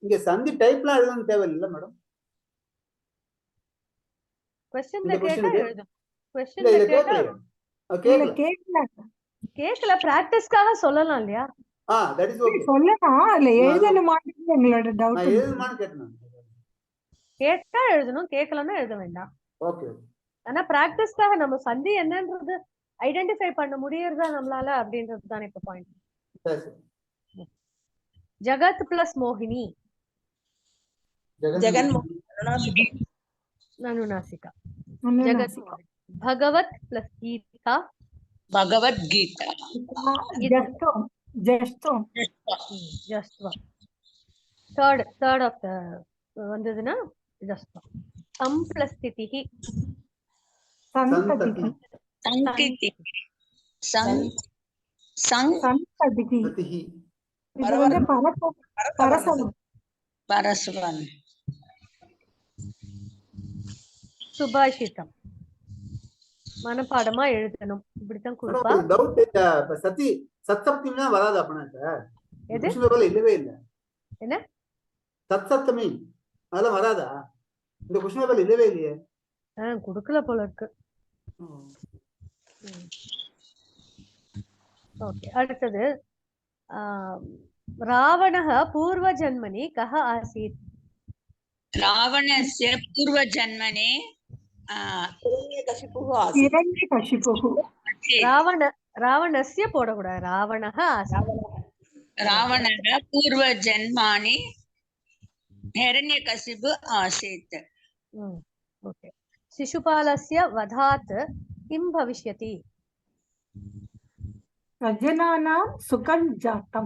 இங்க சந்தி டைப்லாம் எழுதணும் தேவையில்லை மேடம். क्वेश्चनல கேட்டா எழுதும். क्वेश्चनல கேட்டா கேக்கல பிராக்டிஸ்க்காக சொல்லலாம் இல்லையா? தட் இஸ் ஓகே சொல்லலாம். அதுல எழுதணுமான்னு எங்களோட டவுட். நான் எழுதணுமான்னு கேட்டேன். கேட்டா எழுதணும், கேக்கலன்னா எழுத வேண்டாம். ஓகே. ஆனா பிராக்டிஸ்க்காக நம்ம சந்தி என்னன்றது ஐடென்டிஃபை பண்ண முடியறதா நம்மளால அப்படின்றது தான் இப்ப பாயிண்ட். ஜகத் பிளஸ் மோகினி அனுநாசிகா. ஜகத் भगवत प्लस गीता भगवत गीता जस्त्व थर्ड ऑफ द वंदना जस्त्व सम प्लस स्थिति संतति संकिति संतति இது வந்து பரசவம் பரசவம். சுபாஷிதம் மனப்பாடமா எழுதணும். இப்படித்தான் கொடுப்பா. டவுட் சத்தி சத்சப்தமினா வராது அப்பனா சார்? எது இல்லவே இல்ல. என்ன சத்சப்தமி அதெல்லாம் வராதா? இந்த क्वेश्चन பேப்பர்ல இல்லவே இல்லையே. கொடுக்கல போல இருக்கு. ஓகே அடுத்தது ராவணः पूर्वजन्मनि कः आसीत्? रावणस्य पूर्वजन्मने रावणस्य போடக்கூடாது. ராவணः रावणः पूर्वजन्मानि हिरण्यकशिपु आसीत्. ओके. शिशुपालस्य वधात् किं भविष्यति? प्रजनानां सुखं जातं.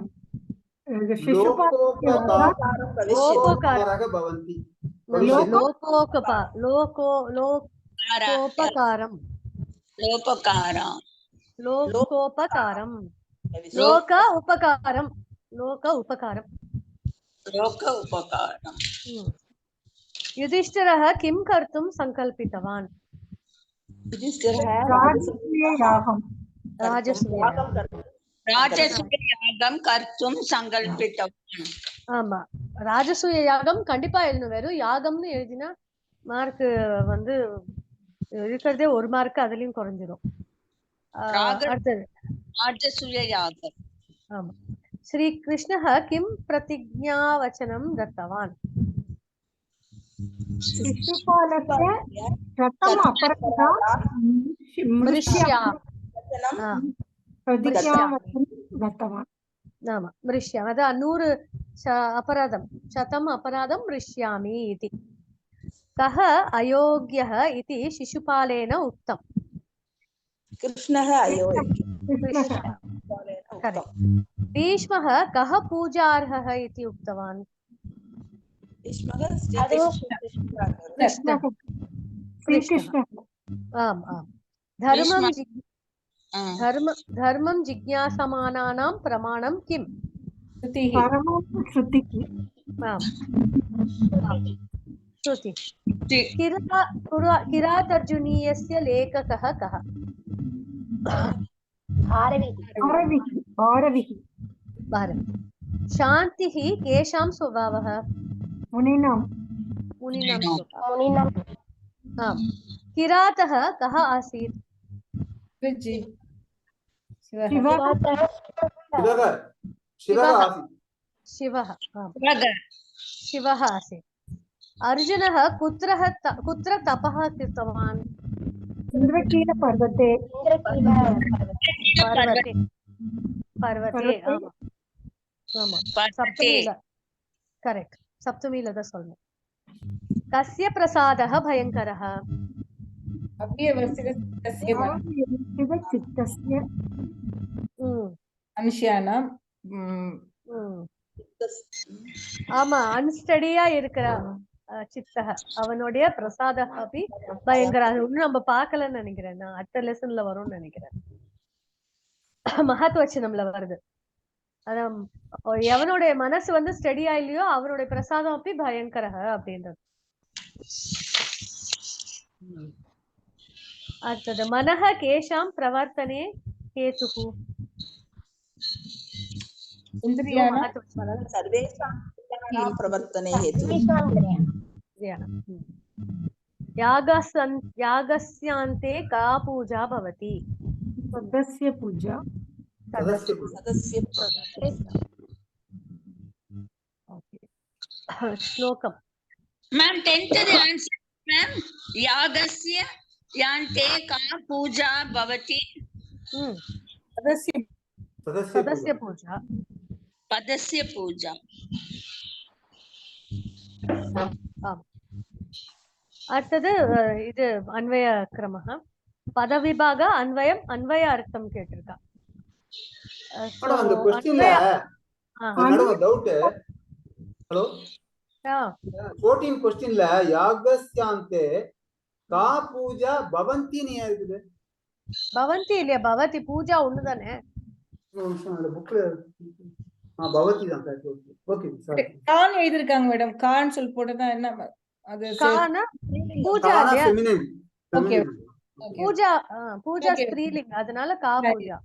युधिष्ठिरः किं कर्तुं संकल्पितवान्? ராஜசூயம் கர்த்தும் சங்கல்பித்தவான். ஆமா ராஜசூய யாகம் கண்டிப்பா எழுதணும். வெறும் யாகம்னு எழுதினா மார்க் வந்து இருக்கிறதே ஒரு மார்க் அதுலயும் குறைஞ்சிரும். அடுத்தது ராஜசூய யாகம். ஆமா. ஸ்ரீ கிருஷ்ணः किं प्रतिज्ञावचनं दत्तवान्? शिशुपालस्य रथम् अपराधः मृष्यामि 100 अपराधं शतम् अपराधं मृष्यामि इति. कः अयोग्यः इति शिशुपालेन उक्तम्? कृष्णः अयो कृष्णः करेक्ट। भीष्मः कः पूजार्हः इति उक्तवान्? भीष्मः कृष्णः श्रीकृष्णः आम् आम्। धर्मं भीष्म धर्मं जिज्ञासमानानां प्रमाणं किम्? श्रुतिः परमं श्रुतिः आम् श्रुति। किरातार्जुनीयस्य लेखकः कः? भारविः भारत। शान्तिः केषां स्वभावः? मुनीनां स्वभावः। आम्। किरातः कः आसीत्? शिवः शिवः आसीत्। अर्जुनः कुत्र तपः कृतवान्? इन्द्रकीलपर्वते पर्वते करेक्ट। सप्तमीलद सोल्मे। कस्य प्रसादः भयङ्करः? चित्तस्य மனுஷியானாம் ஆமா, அன்ஸ்டடியா இருக்கிற சித்தக அவனுடைய பிரசாதம் அப்படி பயங்கர. அது ஒன்னும் நம்ம பார்க்கலன்னு நினைக்கிறேன். நான் அடுத்த லெசன்ல வரும்னு நினைக்கிறேன். மகத்வச்சனம்ல வருது. அதான் எவனுடைய மனசு வந்து ஸ்டடியா இல்லையோ அவனுடைய பிரசாதம் அப்படி பயங்கர அப்படின்றது. அடுத்தது மனஹ கேஷாம் பிரவர்த்தனே கேதுஹு. प्रवर्तने हेतु यागस्यान्ते का पूजा भवति? सदस्य पूजा। श्लोकम मैम 10th आंसर मैम। यागस्य यान्ते का पूजा भवति? सदस्य पूजा। पदस्य पूजा। அடுத்தது இது அன்வய கிரமः. பதவிபாக அன்வயம் அன்வய அர்த்தம் கேட்டிருக்கா. அந்த क्वेश्चनல நடுவுல டவுட். ஹலோ 14 क्वेश्चनல யாகஸ்யாந்தே கா பூஜா பவந்தி னே இருக்குது. பவந்தி இல்லையா? பவதி பூஜா ஒண்ணுதானே. புக்ல பவதி தான். Okay sir. கான் எழுதிருக்காங்க மேடம். கான் சொல் போட்டதா என்ன அது? கானா பூஜா இல்லையா? ஃபெமினின். ஓகே. பூஜா பூஜா ஸ்திரீலிங்க, அதனால கா பூஜா.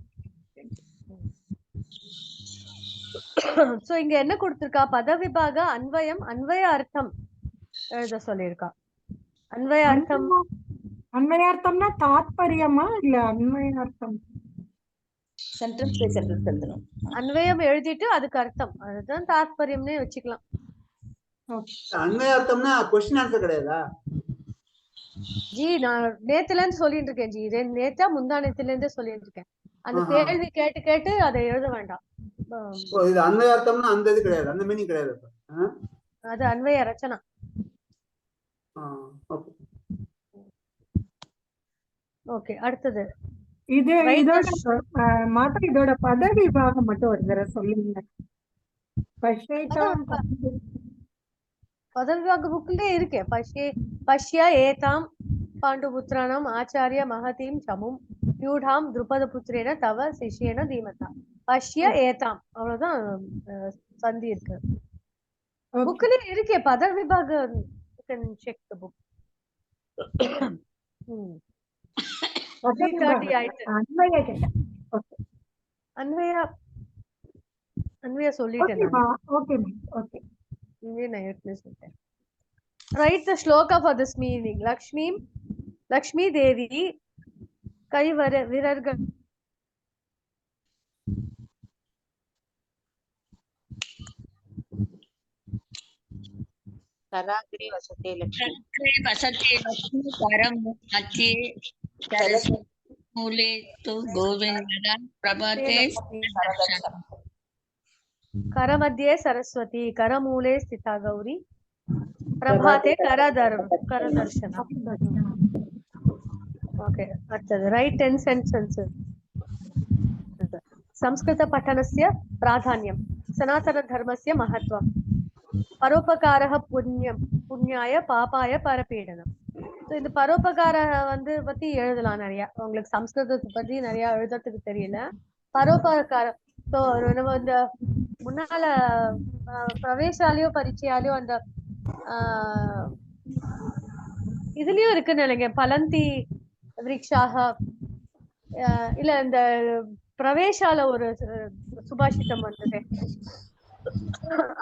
சோ இங்க என்ன கொடுத்திருக்கா? பதவிபாக அன்வயம் அன்வய அர்த்தம் எழுத சொல்லியிருக்கா. அன்வய அர்த்தம் அன்வயார்த்தம்னா தாத்பரியமா இல்ல அன்வயார்த்தம்? சென்டென்ஸ் பை சென்டென்ஸ் எழுதணும். அன்வயம் எழுதிட்டு அதுக்கு அர்த்தம், அதுதான் தாத்பரியம்னே வச்சுக்கலாம். அன்வயார்த்தம்னா क्वेश्चन ஆன்சர் கிடையாதா? ஜி நான் நேத்துல இருந்து சொல்லிட்டு இருக்கேன் ஜி. நேத்தா முந்தானத்துல இருந்தே சொல்லிட்டு இருக்கேன். அந்த கேள்வி கேட்டு கேட்டு அதை எழுத வேண்டாம். இது அன்வயார்த்தம்னா அந்த இது கிடையாது, அந்த மீனிங் கிடையாது. அது அன்வய ரச்சனா. ஓகே அடுத்தது இது இதோட மாதா இதோட பதவி பாகம் மட்டும் ஒரு தடவை சொல்லுங்க. பதவி பாக புக்லயே இருக்கே. பஷ்ய ஏதாம் பாண்டுபுத்திராணம் ஆச்சாரிய மகதீம் சமும் யூடாம் துருபத புத்திரேன தவ சிஷ்யேன தீமதா. பஷ்ய ஏதாம் அவ்வளவுதான் சந்தி இருக்கு. புக்லயே இருக்கே பதவி பாக. செக் தி புக். அன்வயா சொல்லிட்டேன். Write the shloka for this meaning. Lakshmi Devi kai virarga कराग्रे वसते Lakshmi करम मध्ये मूले तु गोविंद प्रभाते करमध्ये सरस्वती करमूले स्थिता गौरी प्रभाते करदर्शन. ओके அடுத்தது ரைட் 10 sentences संस्कृत पठनस्य प्राधान्यं सनातन धर्मस्य महत्वं परोपकारः पुण्याय पापाय परपीडனம். ஸோ இந்த பரோபகார வந்து பத்தி எழுதலாம் நிறைய. உங்களுக்கு சம்ஸ்கிருதத்தை பத்தி நிறைய எழுதுறதுக்கு தெரியல. பரோபகாரம் ஸோ நம்ம இந்த முன்னால பிரவேசாலையோ பரீட்சையாலையோ அந்த இதுலயும் இருக்குன்னு நினைங்க. பலந்தி விருக்ஷாக இல்ல இந்த பிரவேசால ஒரு சுபாஷிதம் வந்தது.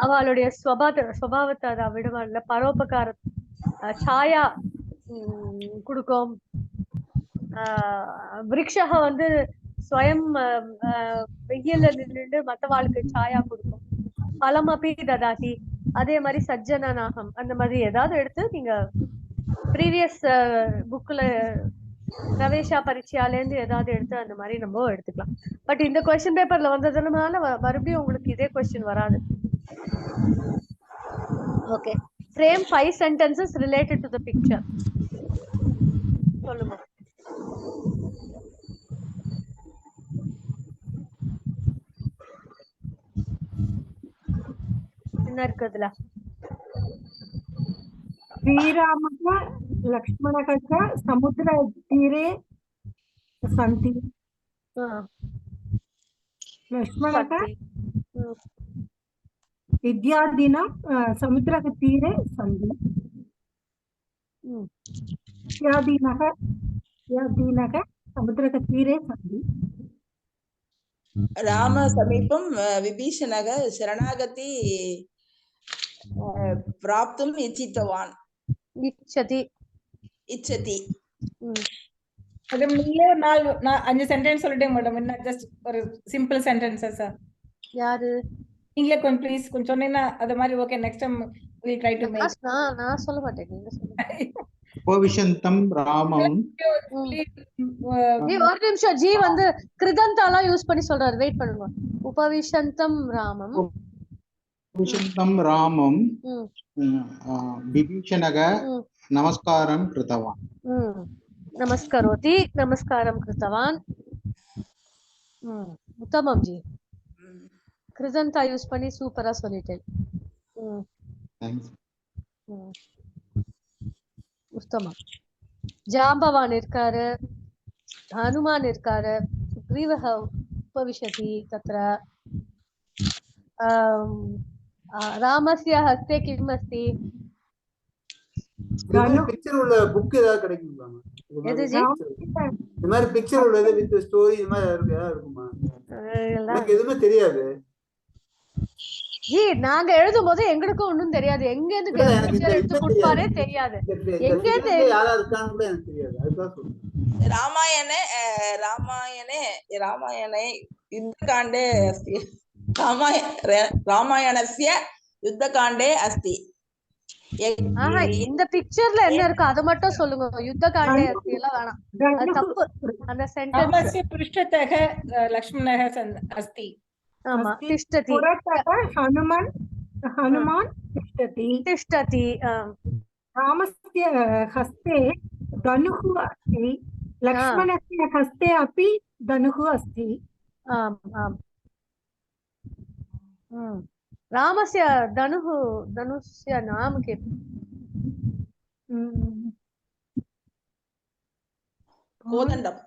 அவளுடைய சுபாவத்தை அதை விடுவாள்ல. பரோபகார சாயா கொடுக்கும். விருக்ஷக வந்து ஸ்வயம் வெயில்ல நின்று மத்தவாளுக்கு சாயா கொடுக்கும். பலமபி ததாதி. அதே மாதிரி சஜ்ஜனநாகம் அந்த மாதிரி ஏதாவது எடுத்து நீங்க ப்ரீவியஸ் புக்ல பிரவேசா பரீட்சையால இருந்து ஏதாவது எடுத்து அந்த மாதிரி நம்ம எடுத்துக்கலாம். பட் இந்த கொஸ்டின் பேப்பர்ல வந்ததுனால மறுபடியும் உங்களுக்கு இதே கொஸ்டின் வராது. Okay, frame 5 sentences related to the picture. சொல்லுங்க. என்ன இருக்குதுல? श्रीरामः लक्ष्मणः च समुद्रतीरे सन्ति. लक्ष्मणः विद्यादिना समुद्रतीरे सन्ति. विद्यादिनः समुद्रतीरे सन्ति. राम समीपं विभीषणः शरणागति प्राप्तुम् इच्छति. அது நீங்களே ஒரு 5 சென்டென்ஸ் சொல்லிட்டேங்க மேடம். என்ன ஜஸ்ட் ஒரு சிம்பிள் சென்டென்சஸ் யாரு நீங்களே கொஞ்சம் ப்ளீஸ் கொஞ்சம் சொன்னீங்கன்னா அது மாதிரி. Okay, next time we try to make. நான் சொல்ல மாட்டேன், நீங்க சொல்லுங்க. உபவிஷந்தம் ராமம். ஒரு நிமிஷம், ஜி வந்து கிருதந்தாலாம் யூஸ் பண்ணி சொல்றாரு. வெயிட் பண்ணுங்க. உபவிஷந்தம் ராமம். உபவிஷந்தம் ராமம் விபீஷணः நமஸ்காரம் कृतवान्. நமஸ்கரோதி, நமஸ்காரம் कृतवान्. उत्तमम जी. கிருதந்தா யூஸ் பண்ணி சூப்பரா சொல்லிட்டேன். உத்தமம். ஜாம்பவான் இருக்காரு, ஹனுமான் இருக்காரு, சுக்ரீவः उपविशति तत्र. ராமஸ்ய ஹஸ்தே கிம் அஸ்தி. பிக்சர் உள்ள புக் ஏதாவது கிடைக்குமா? எது ஜி? இந்த மாதிரி பிக்சர் உள்ளது வித் ஸ்டோரி இந்த மாதிரி இருக்குமா? எனக்கு எதுவுமே தெரியாது ஜி. நாங்க எழுதும் போது எங்களுக்கும் ஒண்ணும் தெரியாது. எங்க இருந்து பிக்சர் எடுத்து கொடுப்பாரே தெரியாது. எங்க யாரா இருக்கான்னு கூட எனக்கு தெரியாது. அதுதான் சொல்றேன். ராமாயணே யுத்தகாண்டே அஸ்தி. ராமாயணஸ்ய யுத்தகாண்டே அஸ்தி. இந்த பிக்சர்ல என்ன இருக்கு அது மட்டும் சொல்லுங்க. யுத்தகாண்டே அஸ்தி எல்லாம் வேணாம், அது தப்பு. அந்த சென்டென்ஸ் पृष्ठतः लक्ष्मणः अस्ति. ஆமா, திஷ்டதி. हनुमान् तिष्ठति. रामस्य हस्ते धनुः अस्ति. लक्ष्मणस्य हस्ते अपि धनुः अस्ति. आम् आम्. रामस्य धनुस्य नाम किम्? கோதண்டம்.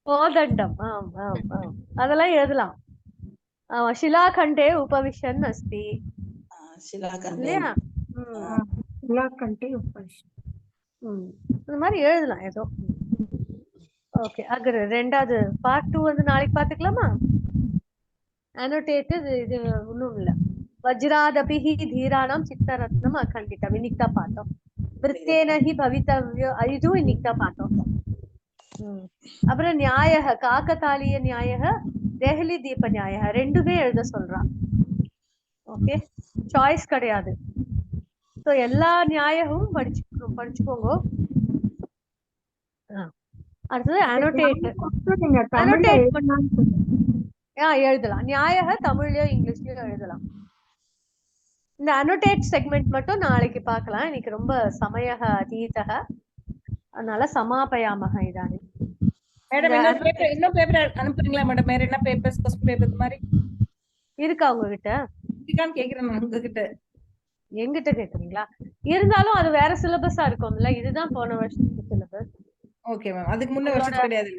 கோதண்டம். ஆம் ஆம் ஆம், அதெல்லாம் எழுதலாம். शिलाखण्डे उपविशन् अस्ति. शिलाखण्डे இந்த மாதிரி எழுதலாம் ஏதோ. ஓகே, அகர் ரெண்டாவது பார்ட் 2 வந்து நாளைக்கு பாத்துக்கலாமா? annotated இது ஒண்ணும் இல்ல. வஜ்ராதபிஹி தீராணாம் சித்தரத்னம் அகண்டிதம் இன்னைக்கு தான் பார்த்தோம். விருத்தேன ஹி பவிதவ்யோ இதுவும் இன்னைக்கு தான் பார்த்தோம். அப்புறம் நியாயः காக்கதாளிய நியாயः தேஹலி தீப நியாயः ரெண்டுமே எழுத சொல்றான். ஓகே, சாய்ஸ் கிடையாது. ஸோ எல்லா நியாயமும் படிச்சுக்கோங்க. அடுத்தது annotate எழுதலாம். நியாயக தமிழ்லயோ இங்கிலீஷ்லயோ எழுதலாம். இந்த அனோடேட் செக்மெண்ட் மட்டும் நாளைக்கு பார்க்கலாம். இன்னைக்கு ரொம்ப சமயக அதீதக, அதனால சமாபயாமக இதானி. மேடம் இன்னும் பேப்பர் அனுப்புறீங்களா மேடம்? வேற என்ன பேப்பர்ஸ், கொஸ்டின் பேப்பர் மாதிரி இருக்கா உங்ககிட்ட? இருக்கான்னு கேக்குறேன் நான் உங்ககிட்ட. எங்கிட்ட கேக்குறீங்களா? இருந்தாலும் அது வேற சிலபஸா இருக்கும்ல. இதுதான் போன வருஷத்துக்கு சிலபஸ். Okay ma'am. அதுக்கு முன்ன வருஷத்துக்கு கிடையாது.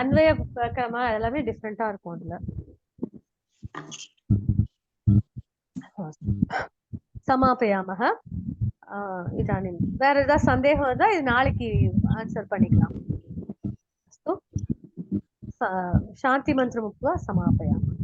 அன்வய கிரம எல்லாமே டிஃபரெண்டா இருக்கும் அதுல. சமாபயாமக இதானி. வேற ஏதாவது சந்தேகம் இருந்தா இது நாளைக்கு ஆன்சர் பண்ணிக்கலாம். சாந்தி மந்திரம் உக்த்வா சமாபயாமः.